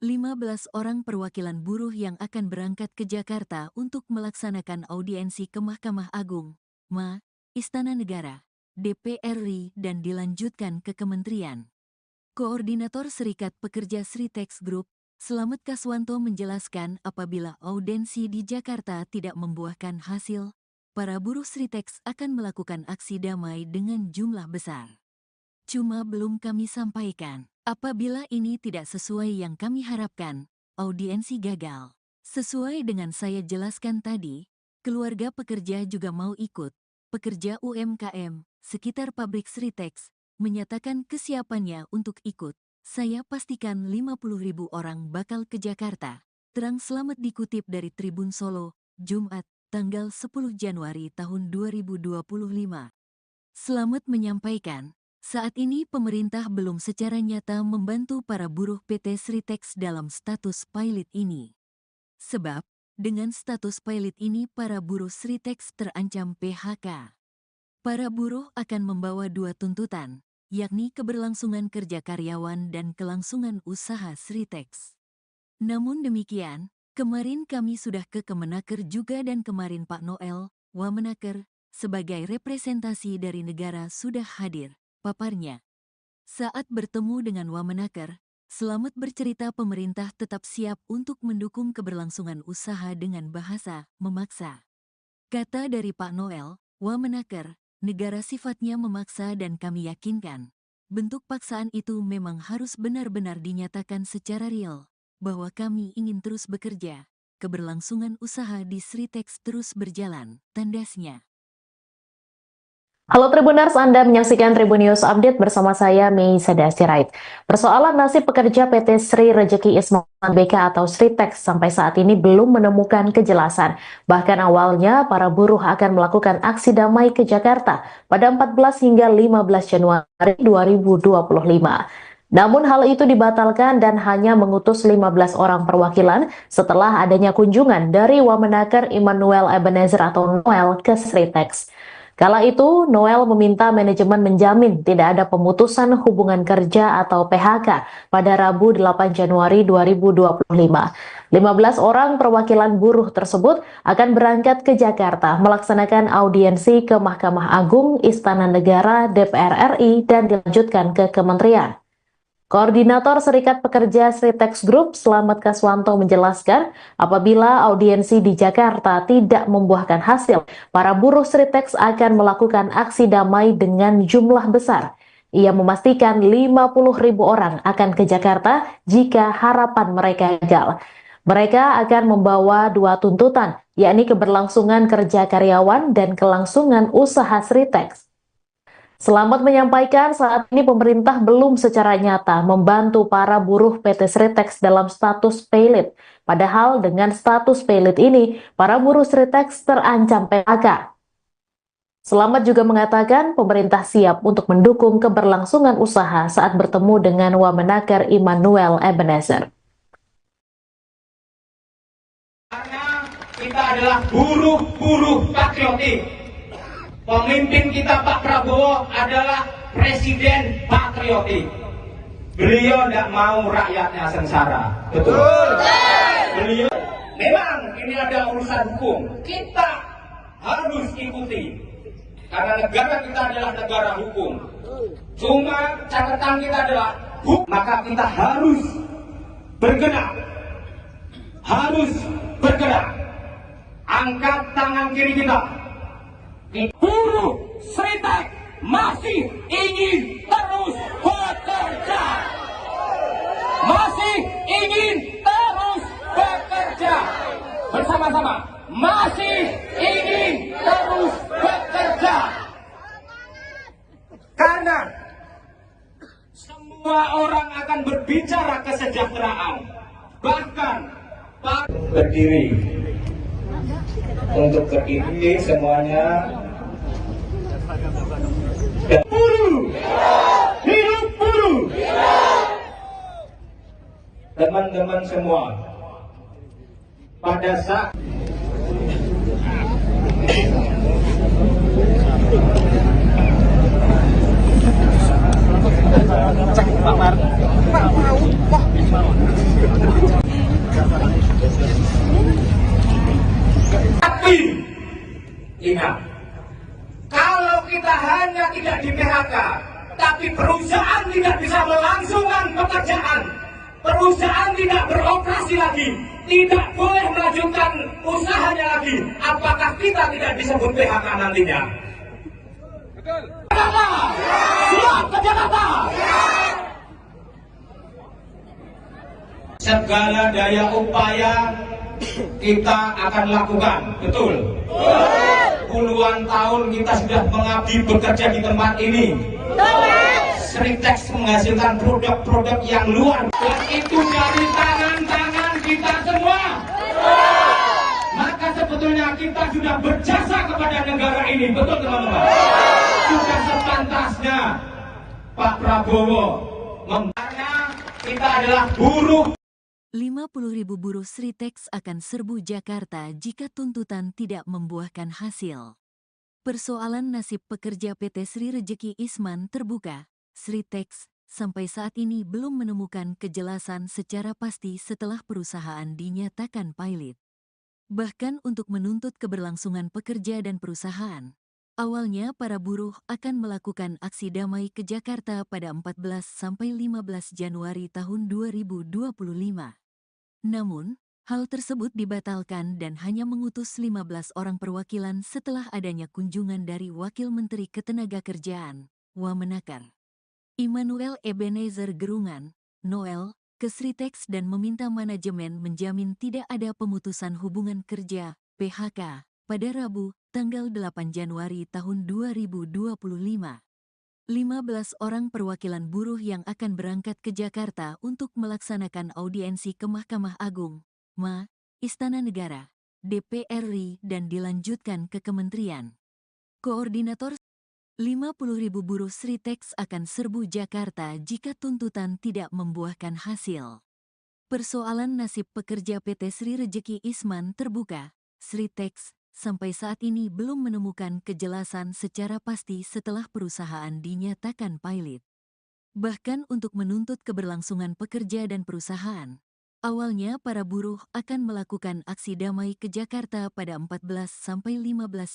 15 orang perwakilan buruh yang akan berangkat ke Jakarta untuk melaksanakan audiensi ke Mahkamah Agung, MA, Istana Negara, DPR RI dan dilanjutkan ke Kementerian. Koordinator Serikat Pekerja Sritex Group, Slamet Kaswanto menjelaskan apabila audiensi di Jakarta tidak membuahkan hasil, para buruh Sritex akan melakukan aksi damai dengan jumlah besar. Cuma belum kami sampaikan, apabila ini tidak sesuai yang kami harapkan, audiensi gagal. Sesuai dengan saya jelaskan tadi, keluarga pekerja juga mau ikut. Pekerja UMKM sekitar pabrik Sritex menyatakan kesiapannya untuk ikut. Saya pastikan 50.000 orang bakal ke Jakarta. Terang Slamet dikutip dari Tribun Solo, Jumat, tanggal 10 Januari tahun 2025. Slamet menyampaikan, saat ini pemerintah belum secara nyata membantu para buruh PT Sritex dalam status pilot ini. Sebab, dengan status pilot ini para buruh Sritex terancam PHK. Para buruh akan membawa dua tuntutan, yakni keberlangsungan kerja karyawan dan kelangsungan usaha Sritex. Namun demikian, kemarin kami sudah ke Kemenaker juga dan kemarin Pak Noel, Wamenaker, sebagai representasi dari negara sudah hadir, paparnya. Saat bertemu dengan Wamenaker, Slamet bercerita pemerintah tetap siap untuk mendukung keberlangsungan usaha dengan bahasa memaksa. Kata dari Pak Noel, Wamenaker, negara sifatnya memaksa dan kami yakinkan, bentuk paksaan itu memang harus benar-benar dinyatakan secara real, bahwa kami ingin terus bekerja, keberlangsungan usaha di Sritex terus berjalan, tandasnya. Halo Tribuners, Anda menyaksikan Tribun News Update bersama saya, Mei Sadasirait. Persoalan nasib pekerja PT Sri Rejeki Isman BK atau Sritex sampai saat ini belum menemukan kejelasan. Bahkan awalnya, para buruh akan melakukan aksi damai ke Jakarta pada 14 hingga 15 Januari 2025. Namun hal itu dibatalkan dan hanya mengutus 15 orang perwakilan setelah adanya kunjungan dari Wamenaker Immanuel Ebenezer atau Noel ke Sritex. Kala itu, Noel meminta manajemen menjamin tidak ada pemutusan hubungan kerja atau PHK pada Rabu 8 Januari 2025. 15 orang perwakilan buruh tersebut akan berangkat ke Jakarta melaksanakan audiensi ke Mahkamah Agung, Istana Negara, DPR RI, dan dilanjutkan ke Kementerian. Koordinator Serikat Pekerja Sritex Group, Slamet Kaswanto menjelaskan, apabila audiensi di Jakarta tidak membuahkan hasil, para buruh Sritex akan melakukan aksi damai dengan jumlah besar. Ia memastikan 50.000 orang akan ke Jakarta jika harapan mereka gagal. Mereka akan membawa dua tuntutan, yakni keberlangsungan kerja karyawan dan kelangsungan usaha Sritex. Slamet menyampaikan saat ini pemerintah belum secara nyata membantu para buruh PT Sritex dalam status paylit. Padahal dengan status paylit ini, para buruh Sritex terancam PHK. Slamet juga mengatakan pemerintah siap untuk mendukung keberlangsungan usaha saat bertemu dengan Wamenaker Immanuel Ebenezer. Karena kita adalah buruh-buruh patriotik. Pemimpin kita Pak Prabowo adalah presiden patriotik. Beliau tidak mau rakyatnya sengsara. Betul. Beliau memang ini ada urusan hukum. Kita harus ikuti. Karena negara kita adalah negara hukum. Cuma catatan kita adalah hukum. Maka kita harus bergerak. Harus bergerak. Angkat tangan kiri kita. Buruh Sritex masih ingin terus bekerja. Masih ingin terus bekerja. Bersama-sama. Masih ingin terus bekerja. Karena semua orang akan berbicara kesejahteraan. Bahkan berdiri. Untuk berdiri semuanya. Buruh, hidup buruh. Teman-teman semua, pada saat tapi ingat, kalau kita hanya tidak di PHK, tapi perusahaan tidak bisa melangsungkan pekerjaan, perusahaan tidak beroperasi lagi, tidak boleh melanjutkan usahanya lagi, apakah kita tidak disebut PHK nantinya? Jakarta! Siap ke Jakarta! Segala daya upaya kita akan lakukan, betul? Puluhan tahun kita sudah mengabdi bekerja di tempat ini. Sritex menghasilkan produk-produk yang luar biasa. Dan itu dari tangan-tangan kita semua. Maka sebetulnya kita sudah berjasa kepada negara ini, betul teman-teman? Sudah sepantasnya Pak Prabowo karena kita adalah buruh. 50.000 buruh Sritex akan serbu Jakarta jika tuntutan tidak membuahkan hasil. Persoalan nasib pekerja PT Sri Rejeki Isman terbuka. Sritex sampai saat ini belum menemukan kejelasan secara pasti setelah perusahaan dinyatakan pailit. Bahkan untuk menuntut keberlangsungan pekerja dan perusahaan, Awalnya para buruh akan melakukan aksi damai ke Jakarta pada 14–15 Januari tahun 2025. Namun, hal tersebut dibatalkan dan hanya mengutus 15 orang perwakilan setelah adanya kunjungan dari Wakil Menteri Ketenagakerjaan, Wamenakar, Immanuel Ebenezer Gerungan, Noel, ke Sritex dan meminta manajemen menjamin tidak ada pemutusan hubungan kerja, PHK, pada Rabu, tanggal 8 Januari tahun 2025. 15 orang perwakilan buruh yang akan berangkat ke Jakarta untuk melaksanakan audiensi ke Mahkamah Agung, MA, Istana Negara, DPR RI dan dilanjutkan ke Kementerian. Koordinator 50.000 buruh Sritex akan serbu Jakarta jika tuntutan tidak membuahkan hasil. Persoalan nasib pekerja PT Sri Rejeki Isman terbuka. Sritex sampai saat ini belum menemukan kejelasan secara pasti setelah perusahaan dinyatakan pilot. Bahkan untuk menuntut keberlangsungan pekerja dan perusahaan, awalnya para buruh akan melakukan aksi damai ke Jakarta pada 14–15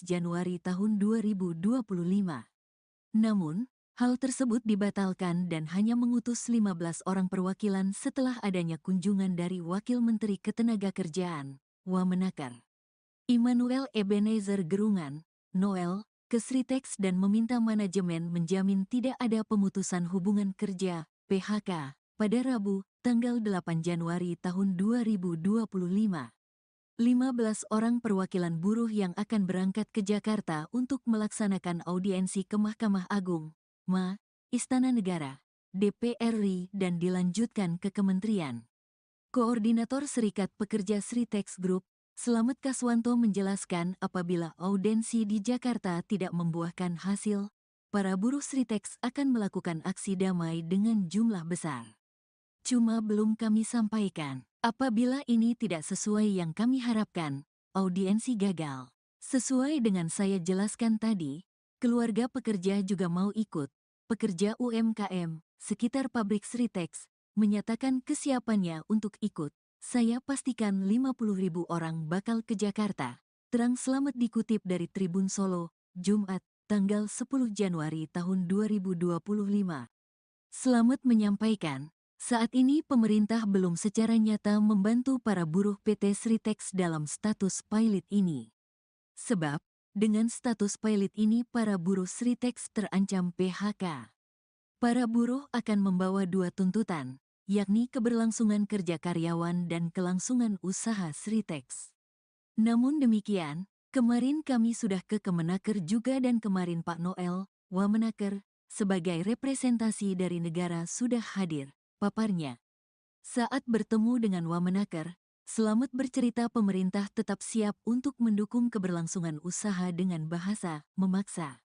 Januari tahun 2025. Namun, hal tersebut dibatalkan dan hanya mengutus 15 orang perwakilan setelah adanya kunjungan dari Wakil Menteri Ketenagakerjaan, Wamenakar, Immanuel Ebenezer Gerungan, Noel, ke Sritex dan meminta manajemen menjamin tidak ada pemutusan hubungan kerja, PHK, pada Rabu, tanggal 8 Januari tahun 2025. 15 orang perwakilan buruh yang akan berangkat ke Jakarta untuk melaksanakan audiensi ke Mahkamah Agung, MA, Istana Negara, DPR RI dan dilanjutkan ke Kementerian. Koordinator Serikat Pekerja Sritex Group, Slamet Kaswanto menjelaskan apabila audiensi di Jakarta tidak membuahkan hasil, para buruh Sritex akan melakukan aksi damai dengan jumlah besar. Cuma belum kami sampaikan. Apabila ini tidak sesuai yang kami harapkan, audiensi gagal. Sesuai dengan saya jelaskan tadi, keluarga pekerja juga mau ikut. Pekerja UMKM sekitar pabrik Sritex menyatakan kesiapannya untuk ikut. Saya pastikan 50.000 orang bakal ke Jakarta. Terang Slamet dikutip dari Tribun Solo, Jumat, tanggal 10 Januari tahun 2025. Slamet menyampaikan, saat ini pemerintah belum secara nyata membantu para buruh PT Sritex dalam status pilot ini. Sebab, dengan status pilot ini para buruh Sritex terancam PHK. Para buruh akan membawa dua tuntutan, yakni keberlangsungan kerja karyawan dan kelangsungan usaha Sritex. Namun demikian, kemarin kami sudah ke Kemenaker juga dan kemarin Pak Noel, Wamenaker, sebagai representasi dari negara sudah hadir. Paparnya. Saat bertemu dengan Wamenaker, Slamet bercerita pemerintah tetap siap untuk mendukung keberlangsungan usaha dengan bahasa memaksa.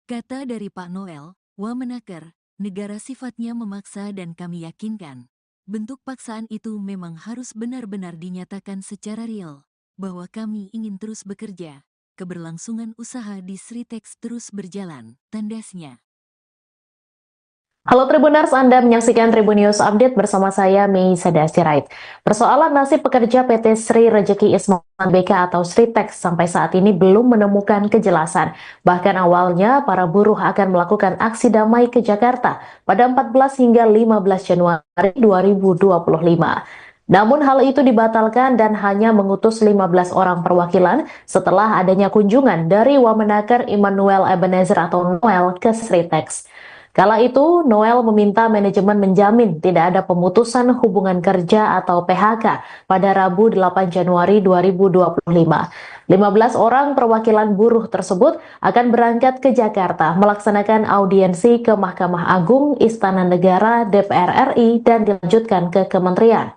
Kata dari Pak Noel, Wamenaker, negara sifatnya memaksa dan kami yakinkan, bentuk paksaan itu memang harus benar-benar dinyatakan secara real, bahwa kami ingin terus bekerja, keberlangsungan usaha di Sritex terus berjalan, tandasnya. Halo Tribuners, Anda menyaksikan Tribun News Update bersama saya, Mei Sadasirait. Persoalan nasib pekerja PT Sri Rejeki Isman BK atau Sritex sampai saat ini belum menemukan kejelasan. Bahkan awalnya para buruh akan melakukan aksi damai ke Jakarta pada 14 hingga 15 Januari 2025. Namun hal itu dibatalkan dan hanya mengutus 15 orang perwakilan setelah adanya kunjungan dari Wamenaker Immanuel Ebenezer atau Noel ke Sritex. Kala itu, Noel meminta manajemen menjamin tidak ada pemutusan hubungan kerja atau PHK pada Rabu 8 Januari 2025. 15 orang perwakilan buruh tersebut akan berangkat ke Jakarta melaksanakan audiensi ke Mahkamah Agung, Istana Negara, DPR RI, dan dilanjutkan ke Kementerian.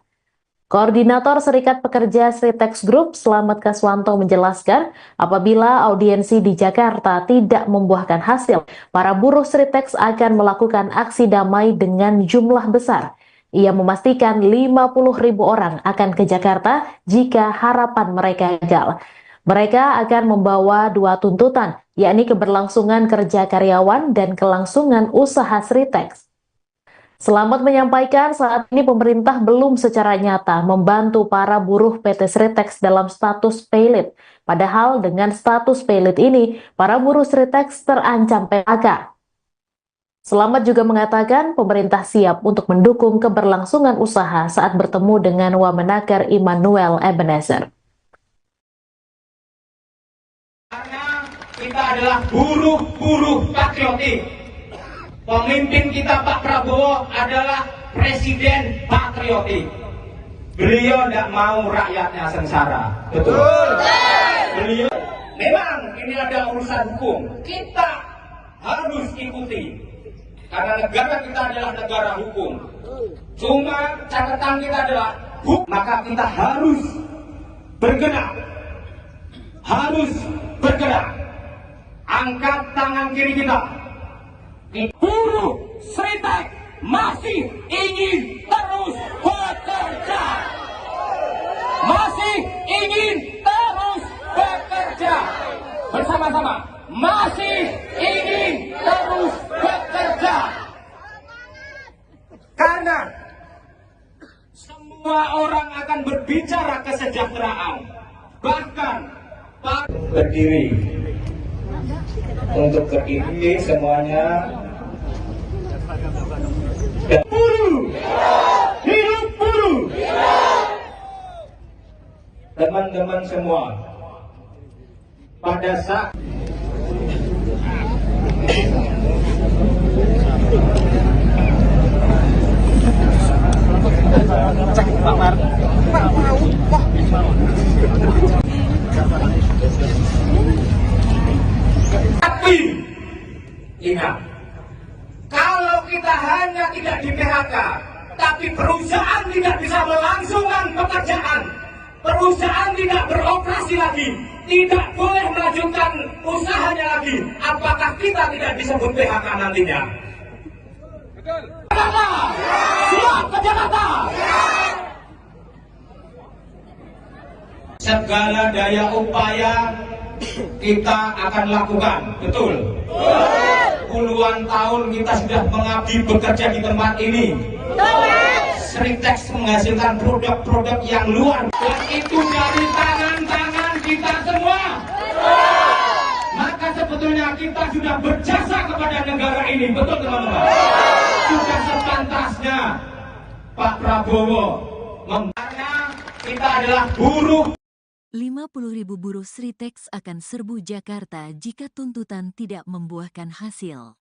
Koordinator Serikat Pekerja Sritex Group, Slamet Kaswanto menjelaskan, apabila audiensi di Jakarta tidak membuahkan hasil, para buruh Sritex akan melakukan aksi damai dengan jumlah besar. Ia memastikan 50.000 orang akan ke Jakarta jika harapan mereka gagal. Mereka akan membawa dua tuntutan, yakni keberlangsungan kerja karyawan dan kelangsungan usaha Sritex. Selamat menyampaikan saat ini pemerintah belum secara nyata membantu para buruh PT Sritex dalam status paylit. Padahal dengan status paylit ini, para buruh Sritex terancam PHK. Selamat juga mengatakan pemerintah siap untuk mendukung keberlangsungan usaha saat bertemu dengan Wamenaker Immanuel Ebenezer. Karena kita adalah buruh-buruh patriotik. Pemimpin kita Pak Prabowo adalah presiden patriotik. Beliau tidak mau rakyatnya sengsara. Betul. Beliau memang ini ada urusan hukum. Kita harus ikuti. Karena negara kita adalah negara hukum. Cuma catatan kita adalah hukum. Maka kita harus bergerak. Harus bergerak. Angkat tangan kiri kita. Buruh Sritex masih ingin terus bekerja. Masih ingin terus bekerja. Bersama-sama. Masih ingin terus bekerja. Karena semua orang akan berbicara kesejahteraan. Bahkan berdiri. Untuk berdiri semuanya. Buruh, hidup buruh. Teman-teman semua, pada saat tapi ingat, kalau kita hanya tidak di PHK, tapi perusahaan tidak bisa melangsungkan pekerjaan, perusahaan tidak beroperasi lagi, tidak boleh melanjutkan usahanya lagi, apakah kita tidak disebut PHK nantinya? Jakarta! Siap ke Jakarta! Segala daya upaya kita akan lakukan, betul? Puluhan tahun kita sudah mengabdi bekerja di tempat ini. Sritex menghasilkan produk-produk yang luar biasa. Dan itu dari tangan-tangan kita semua. Maka sebetulnya kita sudah berjasa kepada negara ini, betul teman-teman? Sudah sepantasnya Pak Prabowo karena kita adalah buruh. 50.000 buruh Sritex akan serbu Jakarta jika tuntutan tidak membuahkan hasil.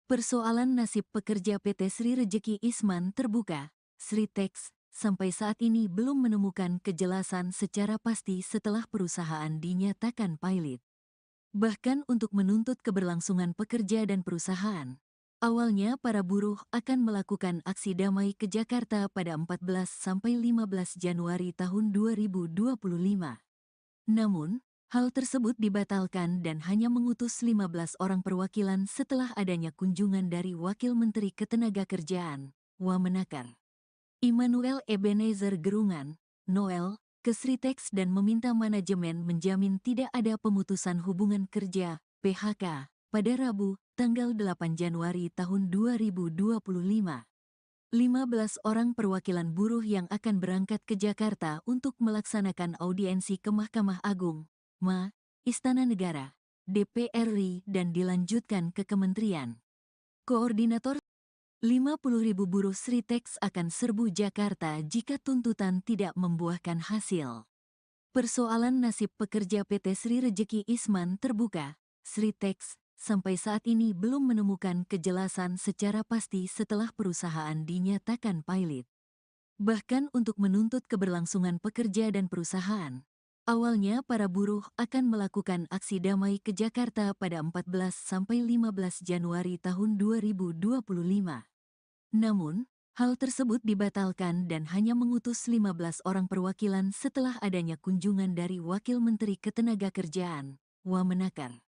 Persoalan nasib pekerja PT Sri Rejeki Isman terbuka. Sritex sampai saat ini belum menemukan kejelasan secara pasti setelah perusahaan dinyatakan pailit. Bahkan untuk menuntut keberlangsungan pekerja dan perusahaan, awalnya para buruh akan melakukan aksi damai ke Jakarta pada 14-15 Januari tahun 2025. Namun, hal tersebut dibatalkan dan hanya mengutus 15 orang perwakilan setelah adanya kunjungan dari Wakil Menteri Ketenagakerjaan, Wamenaker Immanuel Ebenezer Gerungan, Noel, ke Sritex dan meminta manajemen menjamin tidak ada pemutusan hubungan kerja, PHK, pada Rabu, tanggal 8 Januari tahun 2025. 15 orang perwakilan buruh yang akan berangkat ke Jakarta untuk melaksanakan audiensi ke Mahkamah Agung, MA, Istana Negara, DPR RI dan dilanjutkan ke Kementerian. Koordinator 50.000 buruh Sritex akan serbu Jakarta jika tuntutan tidak membuahkan hasil. Persoalan nasib pekerja PT Sri Rejeki Isman terbuka. Sritex sampai saat ini belum menemukan kejelasan secara pasti setelah perusahaan dinyatakan pailit. Bahkan untuk menuntut keberlangsungan pekerja dan perusahaan, awalnya para buruh akan melakukan aksi damai ke Jakarta pada 14-15 Januari tahun 2025. Namun, hal tersebut dibatalkan dan hanya mengutus 15 orang perwakilan setelah adanya kunjungan dari Wakil Menteri Ketenagakerjaan, Wamenaker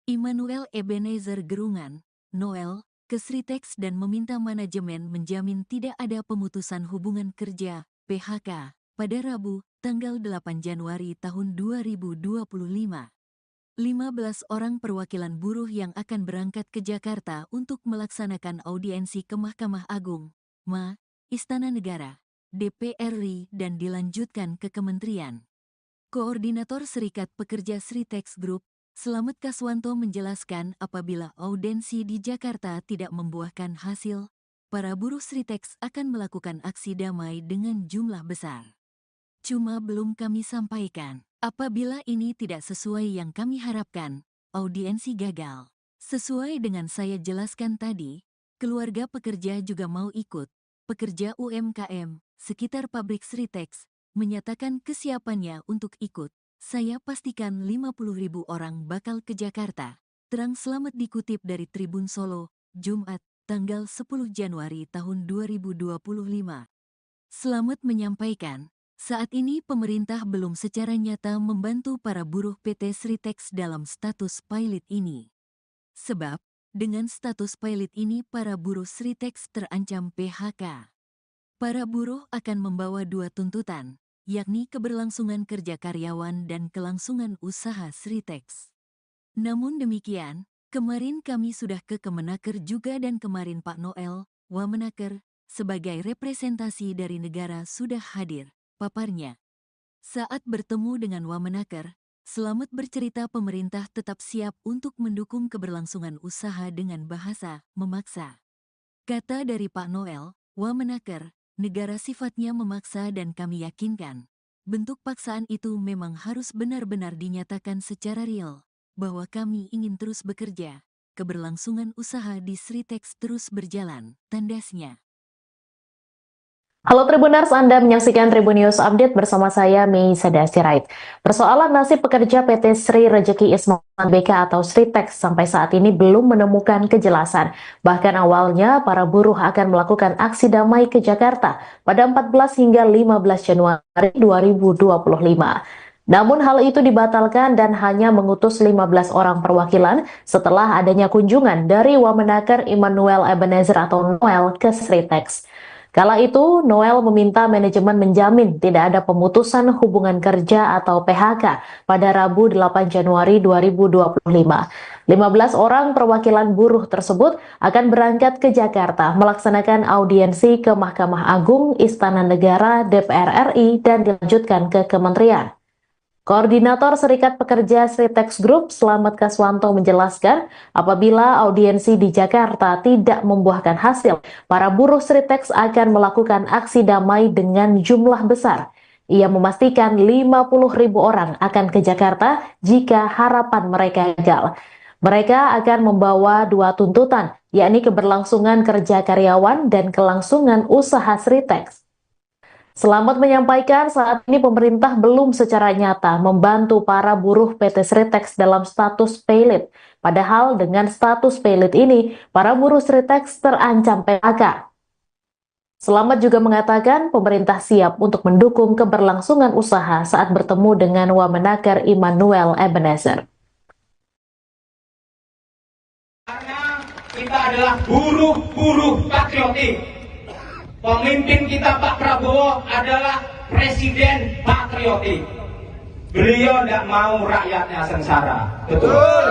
Immanuel Ebenezer Gerungan, Noel, ke Sritex dan meminta manajemen menjamin tidak ada pemutusan hubungan kerja, PHK, pada Rabu, tanggal 8 Januari tahun 2025. 15 orang perwakilan buruh yang akan berangkat ke Jakarta untuk melaksanakan audiensi ke Mahkamah Agung, Istana Negara, DPR RI dan dilanjutkan ke Kementerian. Koordinator Serikat Pekerja Sritex Group, Slamet Kaswanto menjelaskan apabila audensi di Jakarta tidak membuahkan hasil, para buruh Sritex akan melakukan aksi damai dengan jumlah besar. Cuma belum kami sampaikan, apabila ini tidak sesuai yang kami harapkan, audiensi gagal. Sesuai dengan saya jelaskan tadi, keluarga pekerja juga mau ikut. Pekerja UMKM sekitar pabrik Sritex menyatakan kesiapannya untuk ikut. Saya pastikan 50.000 orang bakal ke Jakarta. Terang Slamet dikutip dari Tribun Solo, Jumat, tanggal 10 Januari tahun 2025. Slamet menyampaikan, saat ini pemerintah belum secara nyata membantu para buruh PT Sritex dalam status pilot ini. Sebab, dengan status pilot ini para buruh Sritex terancam PHK. Para buruh akan membawa dua tuntutan, yakni keberlangsungan kerja karyawan dan kelangsungan usaha Sritex. Namun demikian, kemarin kami sudah ke Kemenaker juga dan kemarin Pak Noel, Wamenaker, sebagai representasi dari negara sudah hadir, paparnya. Saat bertemu dengan Wamenaker, Slamet bercerita pemerintah tetap siap untuk mendukung keberlangsungan usaha dengan bahasa memaksa. Kata dari Pak Noel, Wamenaker, negara sifatnya memaksa dan kami yakinkan, bentuk paksaan itu memang harus benar-benar dinyatakan secara real, bahwa kami ingin terus bekerja, keberlangsungan usaha di Sritex terus berjalan, tandasnya. Halo Tribuners, Anda menyaksikan Tribun News Update bersama saya, Mei Sadasirait. Persoalan nasib pekerja PT Sri Rejeki Isman BK atau Sritex sampai saat ini belum menemukan kejelasan. Bahkan awalnya, para buruh akan melakukan aksi damai ke Jakarta pada 14 hingga 15 Januari 2025. Namun hal itu dibatalkan dan hanya mengutus 15 orang perwakilan setelah adanya kunjungan dari Wamenaker Immanuel Ebenezer atau Noel ke Sritex. Kala itu, Noel meminta manajemen menjamin tidak ada pemutusan hubungan kerja atau PHK pada Rabu 8 Januari 2025. 15 orang perwakilan buruh tersebut akan berangkat ke Jakarta melaksanakan audiensi ke Mahkamah Agung, Istana Negara, DPR RI, dan dilanjutkan ke Kementerian. Koordinator Serikat Pekerja Sritex Group, Slamet Kaswanto menjelaskan, apabila audiensi di Jakarta tidak membuahkan hasil, para buruh Sritex akan melakukan aksi damai dengan jumlah besar. Ia memastikan 50.000 orang akan ke Jakarta jika harapan mereka gagal. Mereka akan membawa dua tuntutan, yakni keberlangsungan kerja karyawan dan kelangsungan usaha Sritex. Slamet menyampaikan saat ini pemerintah belum secara nyata membantu para buruh PT Sritex dalam status pilot. Padahal dengan status pilot ini, para buruh Sritex terancam PHK. Slamet juga mengatakan pemerintah siap untuk mendukung keberlangsungan usaha saat bertemu dengan Wamenaker Immanuel Ebenezer. Karena kita adalah buruh-buruh patriotik. Pemimpin kita Pak Prabowo adalah presiden patriotik. Beliau tidak mau rakyatnya sengsara. Betul.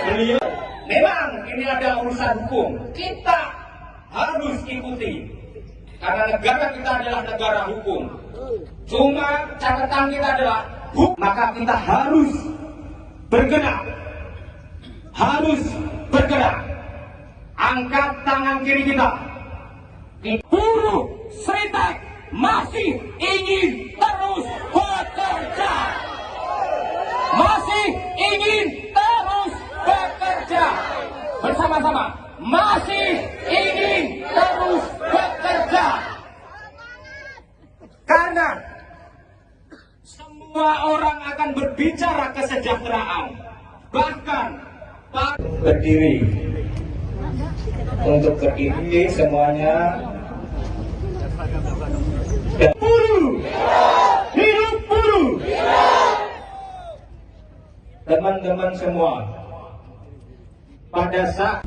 Beliau memang ini adalah urusan hukum. Kita harus ikuti. Karena negara kita adalah negara hukum. Cuma catatan kita adalah hukum. Maka kita harus bergerak. Harus bergerak. Angkat tangan kiri kita. Buruh Sritex masih ingin terus bekerja. Masih ingin terus bekerja. Bersama-sama. Masih ingin terus bekerja. Karena semua orang akan berbicara kesejahteraan. Bahkan berdiri. Untuk berdiri semuanya. Buruh, hidup buruh. Teman-teman semua, pada saat